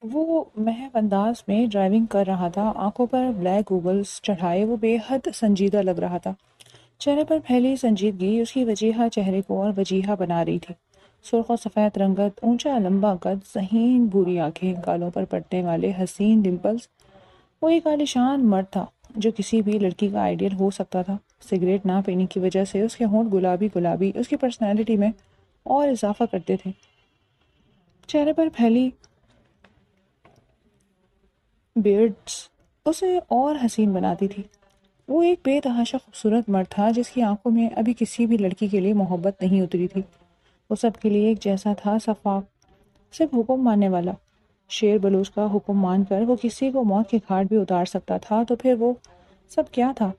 وہ محو انداز میں ڈرائیونگ کر رہا تھا، آنکھوں پر بلیک گوگلز چڑھائے وہ بے حد سنجیدہ لگ رہا تھا۔ چہرے پر پھیلی سنجیدگی اس کی وجیحہ چہرے کو اور وجیحہ بنا رہی تھی۔ سرخ و سفید رنگت، اونچا لمبا قد، ذہین بھوری آنکھیں، گالوں پر پڑنے والے حسین ڈمپلز۔ وہ ایک عالیشان مرد تھا جو کسی بھی لڑکی کا آئیڈیل ہو سکتا تھا۔ سگریٹ نہ پینے کی وجہ سے اس کے ہونٹ گلابی گلابی اس کی پرسنالٹی میں اور اضافہ کرتے تھے۔ چہرے پر پھیلی بیئرڈز اسے اور حسین بناتی تھی۔ وہ ایک بے تحاشا خوبصورت مرد تھا جس کی آنکھوں میں ابھی کسی بھی لڑکی کے لیے محبت نہیں اتری تھی۔ وہ سب کے لیے ایک جیسا تھا، شفاف، صرف حکم ماننے والا۔ شیر بلوچ کا حکم مان کر وہ کسی کو موت کے گھاٹ بھی اتار سکتا تھا، تو پھر وہ سب کیا تھا؟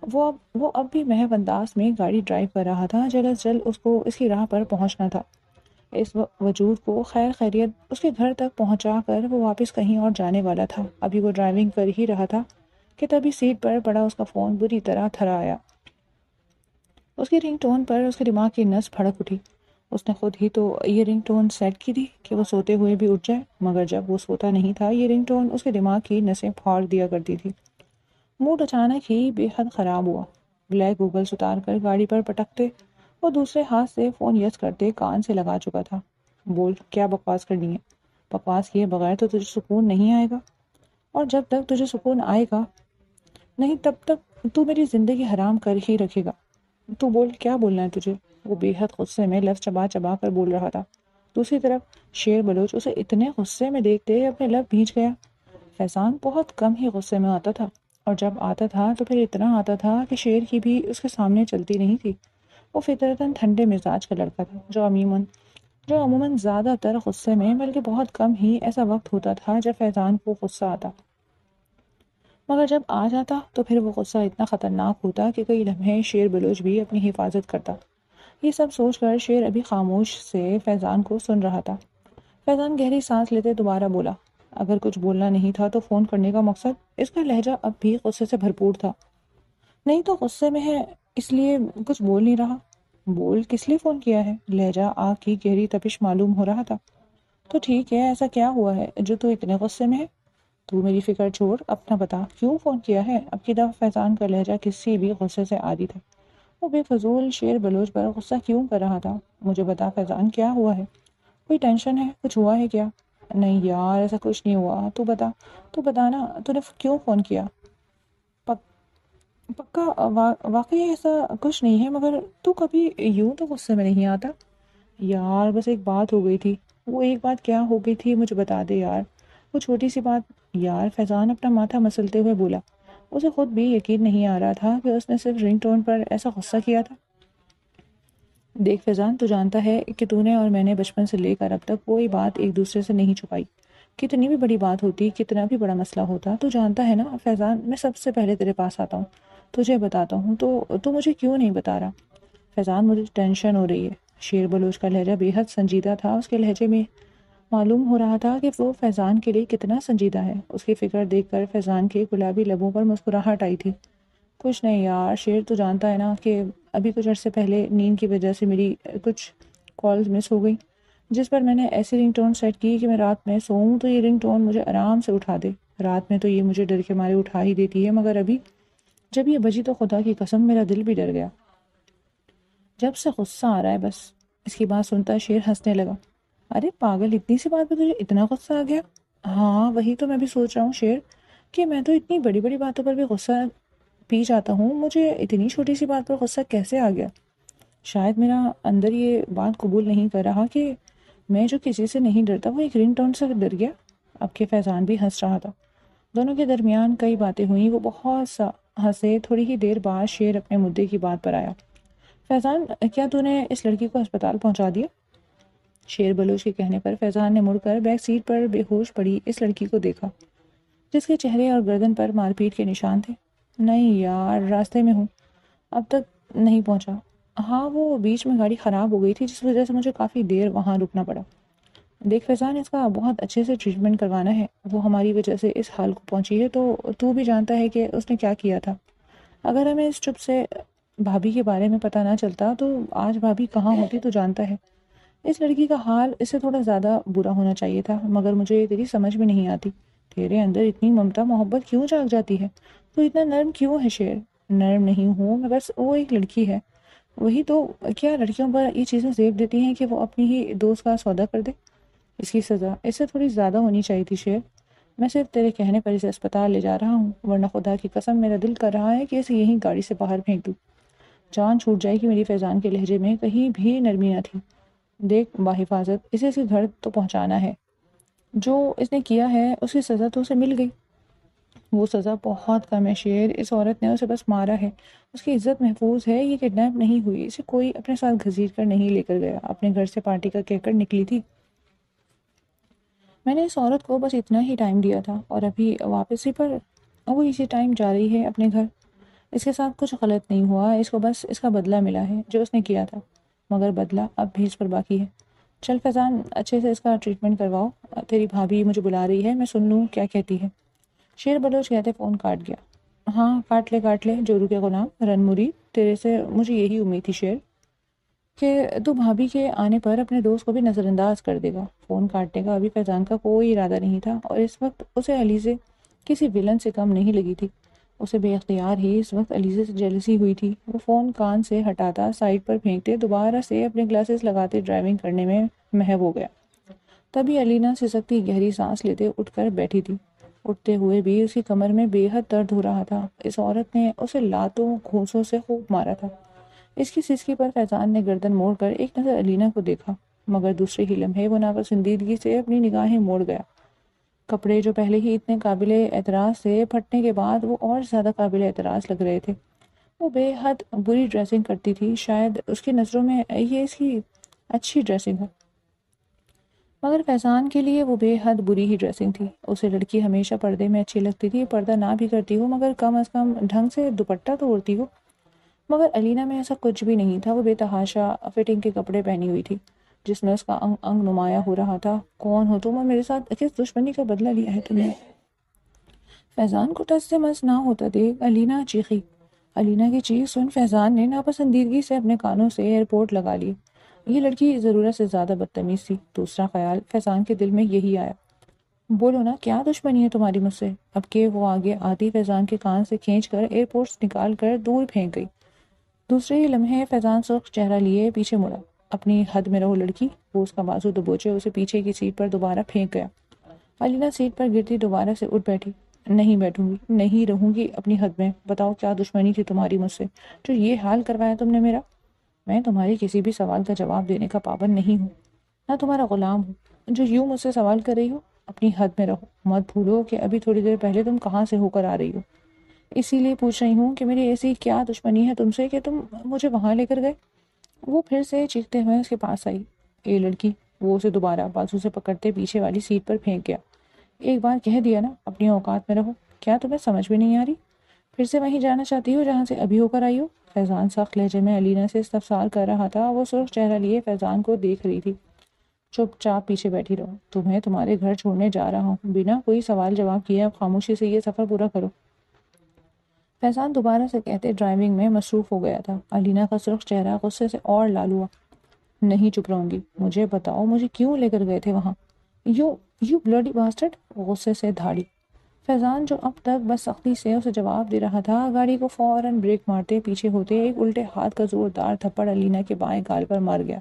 وہ اب بھی محو انداز میں گاڑی ڈرائیو کر رہا تھا، جلد از جلد اس کو اس کی راہ پر پہنچنا تھا۔ اس وجود کو خیر خیریت اس کے گھر تک پہنچا کر وہ واپس کہیں اور جانے والا تھا۔ ابھی وہ ڈرائیونگ کر ہی رہا تھا کہ تبھی سیٹ پر پڑا اس کا فون بری طرح تھرایا۔ اس کی رنگ ٹون پر اس کے دماغ کی نس پھڑک اٹھی۔ اس نے خود ہی تو یہ رنگ ٹون سیٹ کی تھی کہ وہ سوتے ہوئے بھی اٹھ جائے، مگر جب وہ سوتا نہیں تھا یہ رنگ ٹون اس کے دماغ کی نسیں پھاڑ دیا کرتی تھی۔ موڈ اچانک ہی بے حد خراب ہوا۔ بلیک گوگلز اتار کر گاڑی پر پٹکتے وہ دوسرے ہاتھ سے فون یس کرتے کان سے لگا چکا تھا۔ بول، کیا بکواس کرنی ہے؟ بکواس کیے بغیر تو تجھے سکون نہیں آئے گا، اور جب تک تجھے سکون آئے گا نہیں تب تک تو میری زندگی حرام کر ہی رکھے گا۔ تو بول، کیا بولنا ہے تجھے؟ وہ بے حد غصے میں لفظ چبا چبا کر بول رہا تھا۔ دوسری طرف شیر بلوچ اسے اتنے غصے میں دیکھتے اپنے لب بھیج گیا۔ فیضان بہت کم ہی غصے میں آتا تھا، اور جب آتا تھا تو پھر اتنا آتا تھا کہ شیر کی بھی اس کے سامنے چلتی نہیں تھی۔ وہ فطرتاً ٹھنڈے مزاج کا لڑکا تھا جو عموماً زیادہ تر غصے میں، بلکہ بہت کم ہی ایسا وقت ہوتا تھا جب فیضان کو غصہ آتا، مگر جب آ جاتا تو پھر وہ غصہ اتنا خطرناک ہوتا کہ کئی لمحے شیر بلوچ بھی اپنی حفاظت کرتا۔ یہ سب سوچ کر شیر ابھی خاموش سے فیضان کو سن رہا تھا۔ فیضان گہری سانس لیتے دوبارہ بولا، اگر کچھ بولنا نہیں تھا تو فون کرنے کا مقصد؟ اس کا لہجہ اب بھی غصے سے بھرپور تھا۔ نہیں تو غصے میں ہے اس لیے کچھ بول نہیں رہا؟ بول، کس لیے فون کیا ہے؟ لہجہ آگ کی گہری تپش معلوم ہو رہا تھا۔ تو ٹھیک ہے، ایسا کیا ہوا ہے جو تو اتنے غصے میں ہے؟ تو میری فکر چھوڑ، اپنا بتا، کیوں فون کیا ہے؟ اب کی دفعہ فیضان کا لہجہ کسی بھی غصے سے عاری تھا۔ وہ بے فضول شیر بلوچ پر غصہ کیوں کر رہا تھا؟ مجھے بتا فیضان، کیا ہوا ہے؟ کوئی ٹینشن ہے؟ کچھ ہوا ہے کیا؟ نہیں یار، ایسا کچھ نہیں ہوا، تو بتا نا، تو نے کیوں فون کیا؟ پکا واقعی ایسا کچھ نہیں ہے، مگر تو کبھی یوں تو غصے میں نہیں آتا۔ یار بس ایک بات ہو گئی تھی۔ وہ ایک بات کیا ہو گئی تھی مجھے بتا دے یار، وہ چھوٹی سی بات۔ یار، فیضان اپنا ماتھا مسلتے ہوئے بولا۔ اسے خود بھی یقین نہیں آ رہا تھا کہ اس نے صرف رنگ ٹون پر ایسا غصہ کیا تھا۔ دیکھ فیضان، تو جانتا ہے کہ تو نے اور میں نے بچپن سے لے کر اب تک کوئی بات ایک دوسرے سے نہیں چھپائی۔ کتنی بھی بڑی بات ہوتی، کتنا بھی بڑا مسئلہ ہوتا، تو جانتا ہے نا فیضان، میں سب سے پہلے تیرے پاس آتا ہوں، تجھے بتاتا ہوں، تو مجھے کیوں نہیں بتا رہا؟ فیضان، مجھے ٹینشن ہو رہی ہے۔ شیر بلوچ کا لہجہ بے حد سنجیدہ تھا۔ اس کے لہجے میں معلوم ہو رہا تھا کہ وہ فیضان کے لیے کتنا سنجیدہ ہے۔ اس کی فکر دیکھ کر فیضان کے گلابی لبوں پر مسکراہٹ آئی تھی۔ کچھ نہیں یار شیر، تو جانتا ہے نا کہ ابھی کچھ عرصے پہلے نیند کی وجہ سے میری کچھ کالز مس ہو گئی، جس پر میں نے ایسی رنگ ٹون سیٹ کی کہ میں رات میں سوؤں تو یہ رنگ ٹون مجھے آرام سے اٹھا دے۔ رات میں تو یہ مجھے ڈر کے مارے اٹھا ہی دیتی ہے، مگر ابھی جب یہ بجی تو خدا کی قسم میرا دل بھی ڈر گیا۔ جب سے غصہ آ رہا ہے بس۔ اس کی بات سنتا شیر ہنسنے لگا۔ ارے پاگل، اتنی سی بات پہ تجھے اتنا غصہ آ گیا؟ ہاں وہی تو میں بھی سوچ رہا ہوں شیر، کہ میں تو اتنی بڑی بڑی باتوں پر بھی غصہ پی جاتا ہوں، مجھے اتنی چھوٹی سی بات پر غصہ کیسے آ گیا؟ شاید میرا اندر یہ بات قبول نہیں کر رہا کہ میں جو کسی سے نہیں ڈرتا وہ ایک رنگ ٹون سے ڈر گیا۔ اب کے فیضان بھی ہنس رہا تھا۔ دونوں کے درمیان کئی باتیں ہوئیں، وہ بہت سا ہنسے۔ تھوڑی ہی دیر بعد شیر اپنے مدعے کی بات پر آیا۔ فیضان، کیا تو نے اس لڑکی کو ہسپتال پہنچا دیا؟ شیر بلوچ کے کہنے پر فیضان نے مڑ کر بیک سیٹ پر بے ہوش پڑی اس لڑکی کو دیکھا، جس کے چہرے اور گردن پر مار پیٹ کے نشان تھے۔ نہیں یار، راستے میں ہوں، اب تک نہیں پہنچا۔ ہاں وہ بیچ میں گاڑی خراب ہو گئی تھی، جس وجہ سے مجھے کافی دیر وہاں رکنا پڑا۔ دیکھ فیضان، اس کا بہت اچھے سے ٹریٹمنٹ کروانا ہے، وہ ہماری وجہ سے اس حال کو پہنچی ہے، تو بھی جانتا ہے کہ اس نے کیا کیا تھا۔ اگر ہمیں اس چپ سے بھابھی کے بارے میں پتہ نہ چلتا تو آج بھابھی کہاں ہوتی، تو جانتا ہے۔ اس لڑکی کا حال اس سے تھوڑا زیادہ برا ہونا چاہیے تھا، مگر مجھے تیری سمجھ میں نہیں آتی، تیرے اندر اتنی ممتا محبت کیوں جاگ جاتی ہے؟ تو اتنا نرم کیوں ہے شیر؟ نرم نہیں ہوں میں، بس وہ ایک لڑکی ہے، وہی تو۔ کیا لڑکیوں پر یہ چیزیں زیب دیتی ہیں کہ وہ اپنی ہی دوست کا سودا کر دے؟ اس کی سزا اس سے تھوڑی زیادہ ہونی چاہیے تھی شیر۔ میں صرف تیرے کہنے پر اسے اسپتال لے جا رہا ہوں، ورنہ خدا کی قسم میرا دل کر رہا ہے کہ اسے یہیں گاڑی سے باہر پھینک دوں۔ جان چھوٹ جائے کہ میری فیضان کے لہجے میں کہیں بھی نرمی نہ تھی۔ دیکھ باحفاظت اسے اس کے گھر تو پہنچانا ہے، جو اس نے کیا ہے اس کی سزا تو اسے مل گئی۔ وہ سزا بہت کم ہے شیر، اس عورت نے اسے بس مارا ہے، اس کی عزت محفوظ ہے، یہ کڈنیپ نہیں ہوئی، اسے کوئی اپنے ساتھ گھسیٹ کر نہیں لے کر گیا، اپنے گھر سے پارٹی کا کہہ کر نکلی تھی۔ میں نے اس عورت کو بس اتنا ہی ٹائم دیا تھا اور ابھی واپسی پر وہ اسی ٹائم جا رہی ہے اپنے گھر۔ اس کے ساتھ کچھ غلط نہیں ہوا، اس کو بس اس کا بدلہ ملا ہے جو اس نے کیا تھا، مگر بدلہ اب بھی اس پر باقی ہے۔ چل فیضان اچھے سے اس کا ٹریٹمنٹ کرواؤ، تیری بھابھی مجھے بلا رہی ہے، میں سن لوں کیا کہتی ہے۔ شیر بلوچ کہتے فون کاٹ گیا۔ ہاں کاٹ لے جورو کے غلام رن مرید، تیرے سے مجھے یہی امید تھی شیر، کہ تو بھابھی کے آنے پر اپنے دوست کو بھی نظر انداز کر دے گا۔ فون کاٹنے کا ابھی فیضان کا کوئی ارادہ نہیں تھا، اور اس وقت اسے علیزے کسی ولن سے کم نہیں لگی تھی۔ اسے بے اختیار ہی اس وقت علیزے سے جیلسی ہوئی تھی۔ وہ فون کان سے ہٹاتا، سائڈ پر پھینکتے، دوبارہ سے اپنے گلاسز لگاتے ڈرائیونگ کرنے میں محو ہو گیا۔ تبھی علینا سسکتی گہری سانس لیتے اٹھ کر بیٹھی تھی۔ اٹھتے ہوئے بھی اس کی کمر میں بے حد درد ہو رہا تھا۔ اس عورت نے اسے لاتوں گھونسوں سے خوب مارا تھا۔ اس کی سسکی پر فیضان نے گردن موڑ کر ایک نظر علینا کو دیکھا، مگر دوسرے ہی لمحے وہ ناپسندیدگی سے اپنی نگاہیں موڑ گیا۔ کپڑے جو پہلے ہی اتنے قابل اعتراض تھے، پھٹنے کے بعد وہ اور زیادہ قابل اعتراض لگ رہے تھے۔ وہ بے حد بری ڈریسنگ کرتی تھی، شاید اس کی نظروں میں یہ اس کی اچھی ڈریسنگ ہو، مگر فیضان کے لیے وہ بے حد بری ہی ڈریسنگ تھی۔ اسے لڑکی ہمیشہ پردے میں اچھی لگتی تھی، پردہ نہ بھی کرتی ہو مگر کم از کم ڈھنگ سے دوپٹہ تو اوڑھتی ہو، مگر علینا میں ایسا کچھ بھی نہیں تھا۔ وہ بے تحاشا فٹنگ کے کپڑے پہنی ہوئی تھی، جس میں اس کا انگ انگ نمایاں ہو رہا تھا۔ کون ہو تم اور میرے ساتھ کس دشمنی کا بدلہ لیا ہے تم نے؟ فیضان کو ٹس سے مس نہ ہوتا دیکھ علینا چیخی۔ علینا کی چیخ سن فیضان نے ناپسندیدگی سے اپنے کانوں سے ایئرپورٹ لگا لیے۔ یہ لڑکی ضرورت سے زیادہ بدتمیز تھی، دوسرا خیال فیضان کے دل میں یہی آیا۔ بولو نا کیا دشمنی ہے تمہاری مجھ سے؟ اب کہ وہ آگے آتی فیضان کے کان سے کھینچ کر ایئرپورٹس نکال کر دور پھینک گئی۔ دوسرے ہی لمحے فیضان سرخ چہرہ لیے پیچھے مڑا۔ اپنی حد میں رہو لڑکی، وہ اس کا بازو دبوچے اسے پیچھے کی سیٹ پر دوبارہ پھینک گیا۔ علینا سیٹ پر گرتی دوبارہ سے اٹھ بیٹھی۔ نہیں بیٹھوں گی، نہیں رہوں گی اپنی حد میں۔ بتاؤ کیا دشمنی تھی تمہاری مجھ سے جو یہ حال کروایا تم نے میرا؟ میں تمہاری کسی بھی سوال کا جواب دینے کا پابند نہیں ہوں، نہ تمہارا غلام ہوں جو یوں مجھ سے سوال کر رہی ہو۔ اپنی حد میں رہو، مت بھولو کہ ابھی تھوڑی دیر پہلے تم کہاں سے ہو کر آ رہی ہو۔ اسی لیے پوچھ رہی ہوں کہ میری ایسی کیا دشمنی ہے تم سے کہ تم مجھے وہاں لے کر گئے؟ وہ پھر سے چیختے ہوئے اس کے پاس آئی۔ اے لڑکی، وہ اسے دوبارہ بازو سے پکڑتے پیچھے والی سیٹ پر پھینک گیا۔ ایک بار کہہ دیا نا اپنی اوقات میں رہو، کیا تمہیں سمجھ بھی نہیں آ رہی؟ پھر سے وہیں جانا چاہتی ہو جہاں سے ابھی ہو کر آئی ہو؟ فیضان سخت لہجے میں علینا سے استفسار کر رہا تھا۔ وہ سرخ چہرہ لیے فیضان کو دیکھ رہی تھی۔ چپ چاپ پیچھے بیٹھی رہو، تمہیں تمہارے گھر چھوڑنے جا رہا ہوں، بنا کوئی سوال جواب کیے اب خاموشی سے یہ سفر پورا کرو۔ فیضان دوبارہ سے کہتے ڈرائیونگ میں مصروف ہو گیا تھا۔ علینا کا سرخ چہرہ غصے سے اور لال ہوا۔ نہیں چپ رہوں گی، مجھے بتاؤ مجھے کیوں لے کر گئے تھے وہاں؟ یو بلڈی باسٹرڈ، غصے سے دھاڑی۔ فیضان جو اب تک بس سختی سے اسے جواب دے رہا تھا، گاڑی کو فوراً بریک مارتے پیچھے ہوتے ایک الٹے ہاتھ کا زوردار تھپڑ علینا کے بائیں گال پر مار گیا۔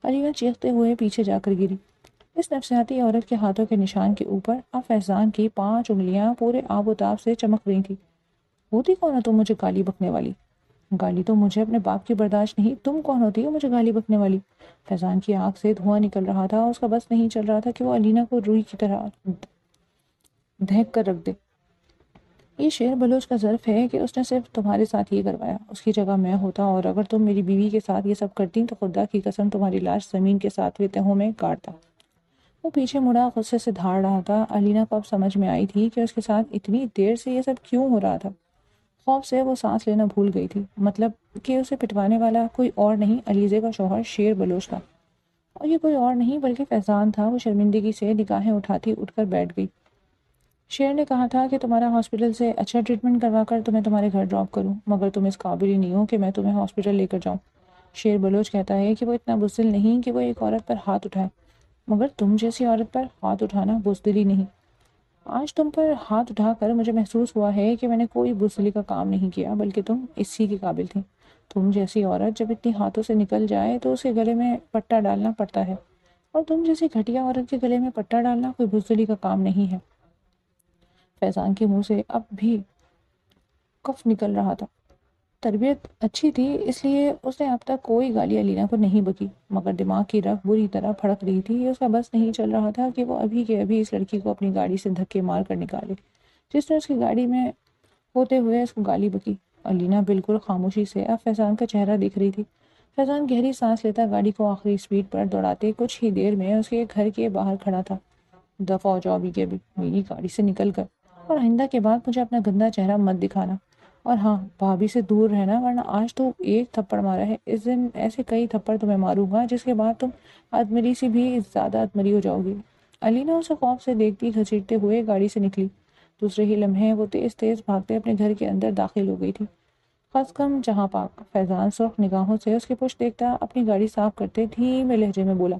علینا چیختے ہوئے پیچھے جا کر گری۔ اس نفسیاتی عورت کے ہاتھوں کے نشان کے اوپر اب فیضان کی 5 انگلیاں پورے آب و تاب سے چمک رہی تھی۔ ہوتی کون ہو تم مجھے گالی بکنے والی؟ گالی تو مجھے اپنے باپ کی برداشت نہیں، تم کون ہوتی ہو مجھے گالی بکنے والی؟ فیضان کی آنکھ سے دھواں نکل رہا تھا، اس کا بس نہیں چل رہا تھا کہ وہ علینا کو روئی کی طرح دھینک کر رکھ دے۔ یہ شیر بلوچ کا ظرف ہے کہ اس نے صرف تمہارے ساتھ یہ کروایا، اس کی جگہ میں ہوتا اور اگر تم میری بیوی کے ساتھ یہ سب کرتی تو خدا کی قسم تمہاری لاش زمین کے 7ویں تہوں میں گاڑتا۔ وہ پیچھے مڑا، غصے سے دھاڑ رہا تھا۔ علینا کو اب سمجھ میں آئی تھی کہ اس کے ساتھ اتنی دیر سے یہ سب کیوں ہو رہا تھا۔ خوف سے وہ سانس لینا بھول گئی تھی، مطلب کہ اسے پٹوانے والا کوئی اور نہیں، علیزے کا شوہر شیر بلوچ تھا، اور یہ کوئی اور نہیں بلکہ فیضان تھا۔ وہ شرمندگی سے نگاہیں اٹھاتی اٹھ کر بیٹھ گئی۔ شیر نے کہا تھا کہ تمہارا ہاسپٹل سے اچھا ٹریٹمنٹ کروا کر تمہیں تمہارے گھر ڈراپ کروں، مگر تم اس قابل ہی نہیں ہو کہ میں تمہیں ہاسپٹل لے کر جاؤں۔ شیر بلوچ کہتا ہے کہ وہ اتنا بزدل نہیں کہ وہ ایک عورت پر ہاتھ اٹھائے، مگر تم جیسی عورت پر ہاتھ اٹھانا بزدلی نہیں۔ آج تم پر ہاتھ اٹھا کر مجھے محسوس ہوا ہے کہ میں نے کوئی بزدلی کا کام نہیں کیا، بلکہ تم اسی کے قابل تھی۔ تم جیسی عورت جب اتنی ہاتھوں سے نکل جائے تو اسے گلے میں پٹا ڈالنا پڑتا ہے، اور تم جیسی گھٹیا عورت کے گلے میں پٹا ڈالنا کوئی بزدلی کا کام نہیں ہے۔ فیضان کے منہ سے اب بھی کف نکل رہا تھا۔ تربیت اچھی تھی، اس لیے اس نے اب تک کوئی گالی علینا کو نہیں بکی، مگر دماغ کی رگ بری طرح پھڑک رہی تھی۔ اس کا بس نہیں چل رہا تھا کہ وہ ابھی کے ابھی اس لڑکی کو اپنی گاڑی سے دھکے مار کر نکالے جس نے اس کی گاڑی میں ہوتے ہوئے اس کو گالی بکی۔ علینا بالکل خاموشی سے اب فیضان کا چہرہ دیکھ رہی تھی۔ فیضان گہری سانس لیتا گاڑی کو آخری سپیڈ پر دوڑاتے کچھ ہی دیر میں اس کے گھر کے باہر کھڑا تھا۔ دفعہ ہو جاؤ ابھی کے ابھی میری گاڑی سے نکل کر، اور آئندہ کے بعد مجھے اپنا گندا چہرہ مت دکھانا، اور ہاں بھابھی سے دور رہنا، ورنہ آج تو ایک تھپڑ مارا ہے، اس دن ایسے کئی تھپڑ تمہیں ماروں گا جس کے بعد تم ادمری سے بھی زیادہ ادمری ہو جاؤ گی۔ علینا اسے خوف سے دیکھتی گھسیٹتے ہوئے گاڑی سے نکلی۔ دوسرے ہی لمحے وہ تیز تیز بھاگتے اپنے گھر کے اندر داخل ہو گئی تھی۔ خاص کم جہاں پاک فیضان سرخ نگاہوں سے اس کی پشت دیکھتا اپنی گاڑی صاف کرتے دھیمے لہجے میں بولا۔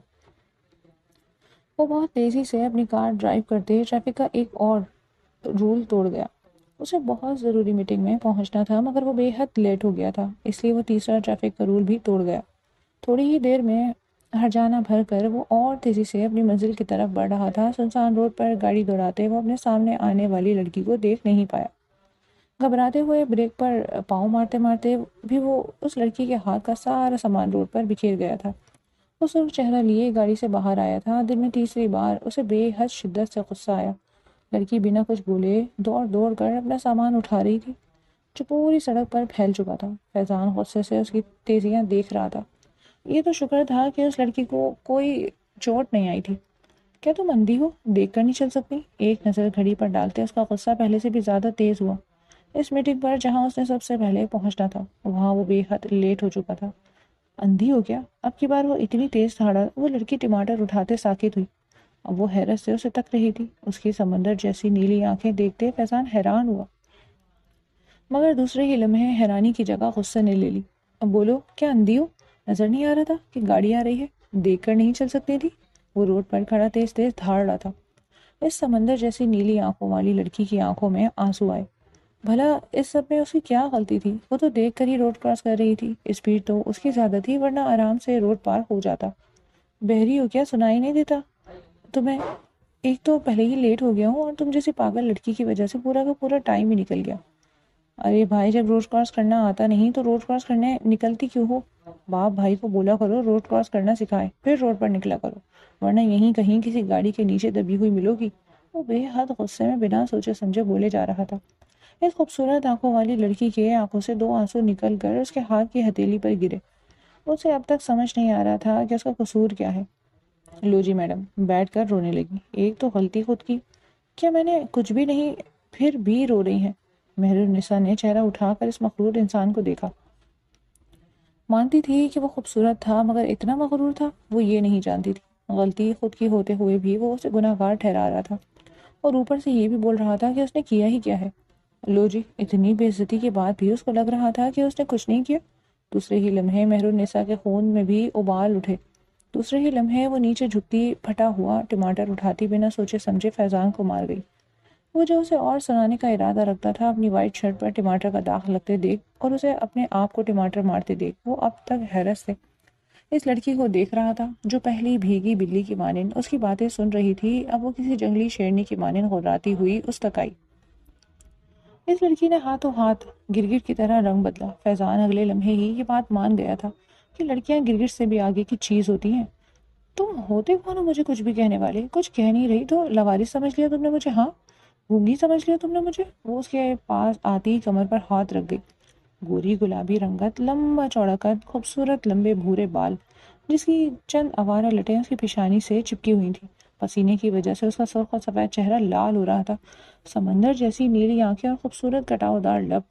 وہ بہت تیزی سے اپنی کار ڈرائیو کرتے ٹریفک کا ایک اور رول توڑ گیا۔ اسے بہت ضروری میٹنگ میں پہنچنا تھا، مگر وہ بے حد لیٹ ہو گیا تھا، اس لیے وہ تیسرا ٹریفک کا رول بھی توڑ گیا۔ تھوڑی ہی دیر میں ہرجانہ بھر کر وہ اور تیزی سے اپنی منزل کی طرف بڑھ رہا تھا۔ سنسان روڈ پر گاڑی دوڑاتے وہ اپنے سامنے آنے والی لڑکی کو دیکھ نہیں پایا۔ گھبراتے ہوئے بریک پر پاؤں مارتے مارتے بھی وہ اس لڑکی کے ہاتھ کا سارا سامان روڈ پر بکھیر گیا تھا۔ وہ سرخ چہرہ لیے گاڑی سے باہر آیا تھا۔ دن میں تیسری بار اسے بے حد شدت سے غصہ آیا۔ لڑکی بنا کچھ بولے دوڑ دوڑ کر اپنا سامان اٹھا رہی تھی جو پوری سڑک پر پھیل چکا تھا۔ فیضان غصے سے اس کی تیزیاں دیکھ رہا تھا۔ یہ تو شکر تھا کہ اس لڑکی کو کوئی چوٹ نہیں آئی تھی۔ کیا تم اندھی ہو؟ دیکھ کر نہیں چل سکتی؟ ایک نظر گھڑی پر ڈالتے اس کا غصہ پہلے سے بھی زیادہ تیز ہوا۔ اس میٹنگ پر جہاں اس نے سب سے پہلے پہنچنا تھا وہاں وہ بے حد لیٹ ہو چکا تھا۔ اندھی ہو کیا؟ اب کی بار وہ اتنی تیز دھاڑا وہ لڑکی ٹماٹر اٹھاتے ساکت ہوئی۔ اب وہ حیرت سے اسے تک رہی تھی۔ اس کی سمندر جیسی نیلی آنکھیں دیکھتے فیضان حیران ہوا، مگر دوسرے ہی لمحے حیرانی کی جگہ غصے نے لے لی۔ اب بولو، کیا اندھی ہو؟ نظر نہیں آ رہا تھا کہ گاڑی آ رہی ہے؟ دیکھ کر نہیں چل سکتی تھی؟ وہ روڈ پر کھڑا تیز تیز دھاڑ رہا تھا۔ اس سمندر جیسی نیلی آنکھوں والی لڑکی کی آنکھوں میں آنسو آئے۔ بھلا اس سب میں اس کی کیا غلطی تھی؟ وہ تو دیکھ کر ہی روڈ کراس کر رہی تھی۔ اسپیڈ تو اس کی زیادہ تھی، ورنہ آرام سے روڈ پار ہو جاتا۔ بہری ہو کیا؟ سنائی نہیں دیتا تمہیں؟ ایک تو پہلے ہی لیٹ ہو گیا ہوں، اور تم جیسی پاگل لڑکی کی وجہ سے پورا کا پورا ٹائم ہی نکل گیا۔ ارے بھائی، جب روڈ کراس کرنا آتا نہیں تو روڈ کراس کرنے نکلتی کیوں ہو؟ باپ بھائی کو بولا کرو روڈ کراس کرنا سکھائے، پھر روڈ پر نکلا کرو، ورنہ یہیں کہیں کسی گاڑی کے نیچے دبی ہوئی ملو گی۔ وہ بے حد غصے میں بنا سوچے سمجھے بولے جا رہا تھا۔ اس خوبصورت آنکھوں والی لڑکی کے آنکھوں سے دو آنسو نکل کر اس کے ہاتھ کی ہتھیلی پر گرے۔ اسے اب تک سمجھ نہیں آ رہا تھا کہ اس کا قصور کیا ہے۔ لو جی میڈم، بیٹھ کر رونے لگی۔ ایک تو غلطی خود کی، کیا میں نے کچھ بھی نہیں، پھر بھی رو رہی ہیں۔ مہر النساء نے چہرہ اٹھا کر اس مغرور انسان کو دیکھا۔ مانتی تھی کہ وہ خوبصورت تھا، مگر اتنا مغرور تھا وہ یہ نہیں جانتی تھی۔ غلطی خود کی ہوتے ہوئے بھی وہ اسے گناہگار ٹھہرا رہا تھا، اور اوپر سے یہ بھی بول رہا تھا کہ اس نے کیا ہی کیا ہے۔ لو جی، اتنی بے عزتی کے بعد بھی اس کو لگ رہا تھا کہ اس نے کچھ نہیں کیا۔ دوسرے ہی لمحے مہر النساء کے خون میں بھی ابال اٹھے۔ دوسرے ہی لمحے وہ نیچے جھکتی پھٹا ہوا ٹماٹر اٹھاتی بنا سوچے سمجھے فیضان کو مار گئی۔ وہ جو اسے اور سنانے کا ارادہ رکھتا تھا اپنی وائٹ شرٹ پر ٹماٹر کا داغ لگتے دیکھ اور اسے اپنے آپ کو ٹماٹر مارتے دیکھ، وہ اب تک حیرت سے اس لڑکی کو دیکھ رہا تھا جو پہلی بھیگی بلی کی مانند اس کی باتیں سن رہی تھی، اب وہ کسی جنگلی شیرنی کی مانند غراتی ہوئی اس تک آئی۔ اس لڑکی نے ہاتھوں ہاتھ گرگٹ کی طرح رنگ بدلا۔ فیضان اگلے لمحے ہی یہ بات مان گیا تھا کہ لڑکیاں گرگٹ سے بھی آگے کی چیز ہوتی ہیں۔ تم ہوتے کون ہو مجھے کچھ بھی کہنے والے؟ کچھ کہہ نہیں رہی تو لوارث سمجھ لیا تم نے مجھے؟ ہاں، گونگی سمجھ لیا تم نے مجھے؟ وہ اس کے پاس آتی کمر پر ہاتھ رکھ گئی۔ گوری گلابی رنگت، لمبا چوڑا قد، خوبصورت لمبے بھورے بال، جس کی چند آوارہ لٹیں اس کی پیشانی سے چپکی ہوئی تھیں۔ پسینے کی وجہ سے اس کا سرخ اور سفید چہرہ لال ہو رہا تھا۔ سمندر جیسی نیلی آنکھیں اور خوبصورت کٹاؤ دار لب۔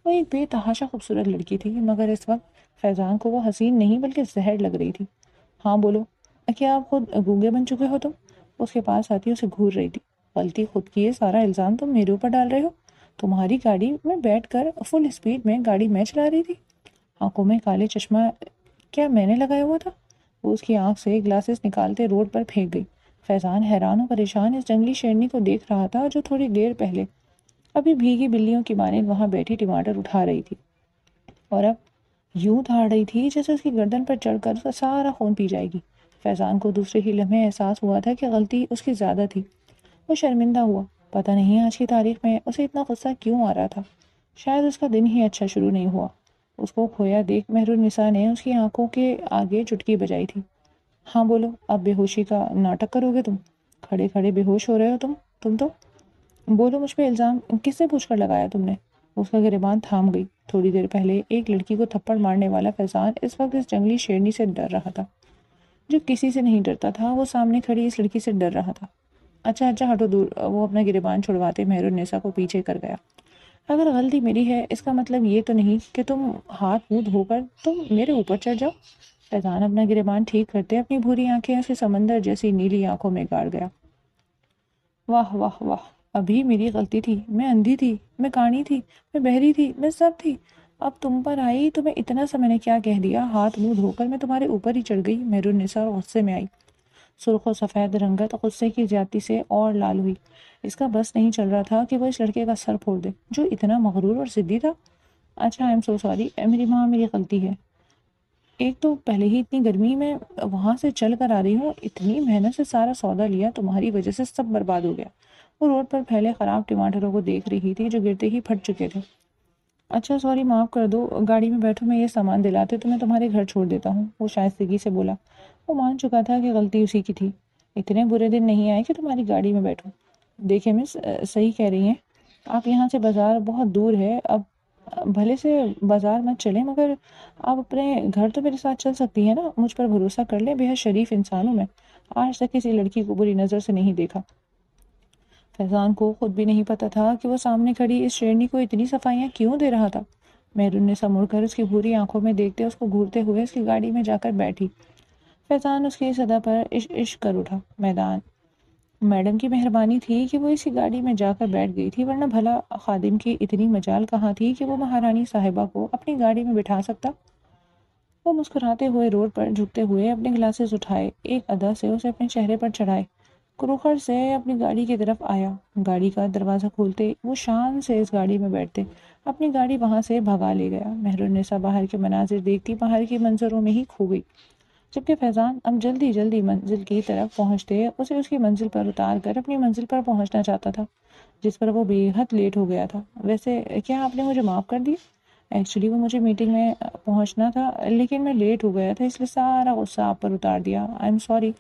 وہ ایک بے تحاشا خوبصورت لڑکی تھی، مگر اس وقت فیضان کو وہ حسین نہیں بلکہ زہر لگ رہی تھی۔ ہاں بولو، کیا آپ خود گونگے بن چکے ہو تم؟ اس کے پاس آتی اسے گھور رہی تھی۔ غلطی خود کی ہے، سارا الزام تم میرے اوپر ڈال رہے ہو۔ تمہاری گاڑی میں بیٹھ کر فل اسپیڈ میں گاڑی میں چلا رہی تھی۔ آنکھوں میں کالے چشمہ کیا میں نے لگایا ہوا تھا؟ وہ اس کی آنکھ سے گلاسز نکالتے روڈ پر پھینک گئی۔ فیضان حیران و پریشان اس جنگلی شیرنی کو دیکھ رہا تھا جو تھوڑی دیر پہلے ابھی بھیگی بلیوں کی مانند وہاں بیٹھی ٹماٹر اٹھا رہی تھی، اور اب یوں دھاڑ رہی تھی جیسے اس کی گردن پر چڑھ کر اس کا سارا خون پی جائے گی۔ فیضان کو دوسرے ہی لمحے احساس ہوا تھا کہ غلطی اس کی زیادہ تھی۔ وہ شرمندہ ہوا۔ پتہ نہیں آج کی تاریخ میں اسے اتنا غصہ کیوں آ رہا تھا۔ شاید اس کا دن ہی اچھا شروع نہیں ہوا۔ اس کو کھویا دیکھ مہرالنساء نے اس کی آنکھوں کے آگے چٹکی بجائی تھی۔ ہاں بولو، اب بے ہوشی کا ناٹک کرو گے تم؟ کھڑے کھڑے بے ہوش ہو رہے ہو تم تو بولو، مجھ پہ الزام کس سے پوچھ کر لگایا تم نے؟ اس کا گریبان تھام گئی۔ تھوڑی دیر پہلے ایک لڑکی کو تھپڑ مارنے والا فیضان اس وقت اس جنگلی شیرنی سے ڈر رہا تھا۔ جو کسی سے نہیں ڈرتا تھا وہ سامنے کھڑی اس لڑکی سے ڈر رہا تھا۔ اچھا ہٹو دور۔ وہ اپنا گریبان چھڑواتے مہرالنساء کو پیچھے کر گیا۔ اگر غلطی میری ہے اس کا مطلب یہ تو نہیں کہ تم ہاتھ منہ دھو کر تم میرے اوپر چڑھ جاؤ۔ فیضان اپنا گریبان ٹھیک کرتے اپنی بھوری آنکھیں اس کے سمندر جیسی نیلی آنکھوں میں گاڑ گیا۔ واہ واہ واہ، ابھی میری غلطی تھی، میں اندھی تھی، میں کاڑی تھی، میں بہری تھی، میں سب تھی۔ اب تم پر آئی تو میں اتنا سا میں نے کیا کہہ دیا، ہاتھ منہ دھو کر میں تمہارے اوپر ہی چڑھ گئی۔ مہرالنساء غصے میں آئی۔ سرخ و سفید رنگت غصے کی زیادتی سے اور لال ہوئی۔ اس کا بس نہیں چل رہا تھا کہ وہ اس لڑکے کا سر پھوڑ دے جو اتنا مغرور اور ضدی تھا۔ اچھا آئی ایم سو سوری، میری ماں، میری غلطی ہے۔ ایک تو پہلے ہی اتنی گرمی میں وہاں سے چل کر آ رہی ہوں، اتنی محنت سے سارا سودا لیا، تمہاری وجہ سے سب برباد ہو گیا۔ وہ روڈ پر پھیلے خراب ٹماٹروں کو دیکھ رہی تھی جو گرتے ہی پھٹ چکے تھے۔ اچھا سوری، معاف کر دو، گاڑی میں بیٹھو، میں یہ سامان دلاتے تو میں تمہارے گھر چھوڑ دیتا ہوں، وہ شائستگی سے بولا۔ وہ مان چکا تھا کہ غلطی اسی کی تھی۔ اتنے برے دن نہیں آئے کہ تمہاری گاڑی میں بیٹھوں۔ دیکھیں مس، صحیح کہہ رہی ہیں آپ، یہاں سے بازار بہت دور ہے، اب بھلے سے بازار مت چلیں مگر آپ اپنے گھر تو میرے ساتھ چل سکتی ہیں نا، مجھ پر بھروسہ کر لیں، بے حد شریف انسان ہوں میں، آج تک کسی لڑکی کو بری نظر سے نہیں دیکھا۔ فیضان کو خود بھی نہیں پتا تھا کہ وہ سامنے کھڑی اس شیرنی کو اتنی صفائیاں کیوں دے رہا تھا۔ مہرالنساء مڑ کر اس کی بھوری آنکھوں میں دیکھتے اس کو گھورتے ہوئے اس کی گاڑی میں جا کر بیٹھی۔ فیضان اس کی صدا پر عشق عشق کر اٹھا۔ میڈم کی مہربانی تھی کہ وہ اسی گاڑی میں جا کر بیٹھ گئی تھی، ورنہ بھلا خادم کی اتنی مجال کہاں تھی کہ وہ مہارانی صاحبہ کو اپنی گاڑی میں بٹھا سکتا۔ وہ مسکراتے ہوئے روڈ پر جھکتے ہوئے اپنے گلاسز اٹھائے، ایک ادا سے اسے اپنے چہرے پر چڑھائے، کروکھڑ سے اپنی گاڑی کی طرف آیا۔ گاڑی کا دروازہ کھولتے وہ شان سے اس گاڑی میں بیٹھتے اپنی گاڑی وہاں سے بھگا لے گیا۔ مہرالنساء باہر کے مناظر دیکھتی باہر کے منظروں میں ہی کھو گئی، جبکہ فیضان اب جلدی جلدی منزل کی طرف پہنچتے اسے اس کی منزل پر اتار کر اپنی منزل پر پہنچنا چاہتا تھا، جس پر وہ بے حد لیٹ ہو گیا تھا۔ ویسے کیا آپ نے مجھے معاف کر دیا؟ ایکچولی وہ مجھے میٹنگ میں پہنچنا تھا لیکن میں لیٹ ہو گیا تھا، اس لیے سارا غصہ آپ پر اتار دیا، آئی ایم سوری۔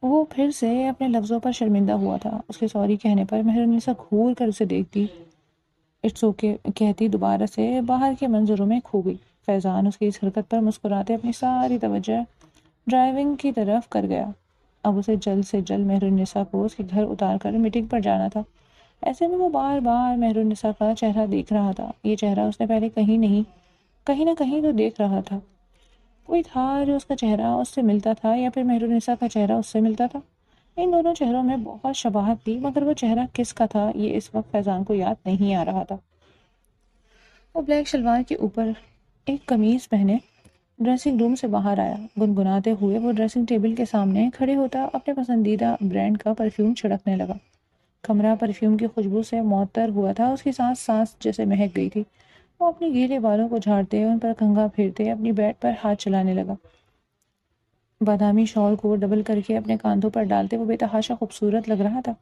وہ پھر سے اپنے لفظوں پر شرمندہ ہوا تھا۔ اس کے سوری کہنے پر مہرالنساء گھور کر اسے دیکھتی، اٹس اوکے کہتی دوبارہ سے باہر کے منظروں میں کھو گئی۔ فیضان اس کی اس حرکت پر مسکراتے اپنی ساری توجہ ڈرائیونگ کی طرف کر گیا۔ اب اسے جلد سے جلد مہرالنساء کو اس کے گھر اتار کر میٹنگ پر جانا تھا۔ ایسے میں وہ بار بار مہرالنساء کا چہرہ دیکھ رہا تھا۔ یہ چہرہ اس نے پہلے کہیں نہ کہیں تو دیکھ رہا تھا۔ کوئی تھا جو اس کا چہرہ اس سے ملتا تھا یا پھر مہرالنساء کا چہرہ اس سے ملتا تھا؟ ان دونوں چہروں میں بہت شباہت تھی، مگر وہ چہرہ کس کا تھا یہ اس وقت فیضان کو یاد نہیں آ رہا تھا۔ وہ بلیک شلوار کے اوپر ایک قمیض پہنے ڈریسنگ روم سے باہر آیا۔ گنگناتے ہوئے وہ ڈریسنگ ٹیبل کے سامنے کھڑے ہوتا اپنے پسندیدہ برانڈ کا پرفیوم چھڑکنے لگا۔ کمرہ پرفیوم کی خوشبو سے معطر ہوا تھا، اس کی سانس جیسے مہک گئی تھی۔ وہ اپنی گیلے بالوں کو جھاڑتے ان پر کنگھا پھیرتے اپنی بیڈ پر ہاتھ چلانے لگا۔ بادامی شال کو ڈبل کر کے اپنے کاندھوں پر ڈالتے وہ بے تحاشا خوبصورت لگ رہا تھا۔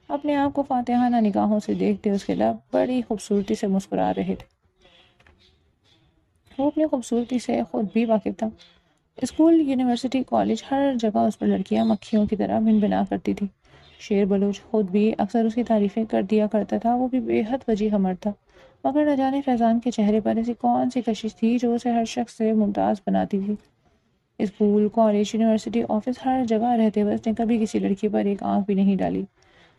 اپنے آپ کو فاتحانہ نگاہوں سے دیکھتے اس کے لب بڑی خوبصورتی سے مسکرا رہے تھے۔ وہ اپنی خوبصورتی سے خود بھی واقف تھا۔ اسکول، یونیورسٹی، کالج، ہر جگہ اس پر لڑکیاں مکھیوں کی طرح بن بنا کرتی تھی۔ شیر بلوچ خود بھی اکثر اس کی تعریفیں کر دیا کرتا تھا، وہ بھی بے حد وجیح مرد تھا، مگر نہ جانے فیضان کے چہرے پر ایسی کون سی کشش تھی جو اسے ہر شخص سے ممتاز بناتی تھی۔ اسکول، کالج، یونیورسٹی، آفس، ہر جگہ رہتے ہوئے اس نے کبھی کسی لڑکی پر ایک آنکھ بھی نہیں ڈالی۔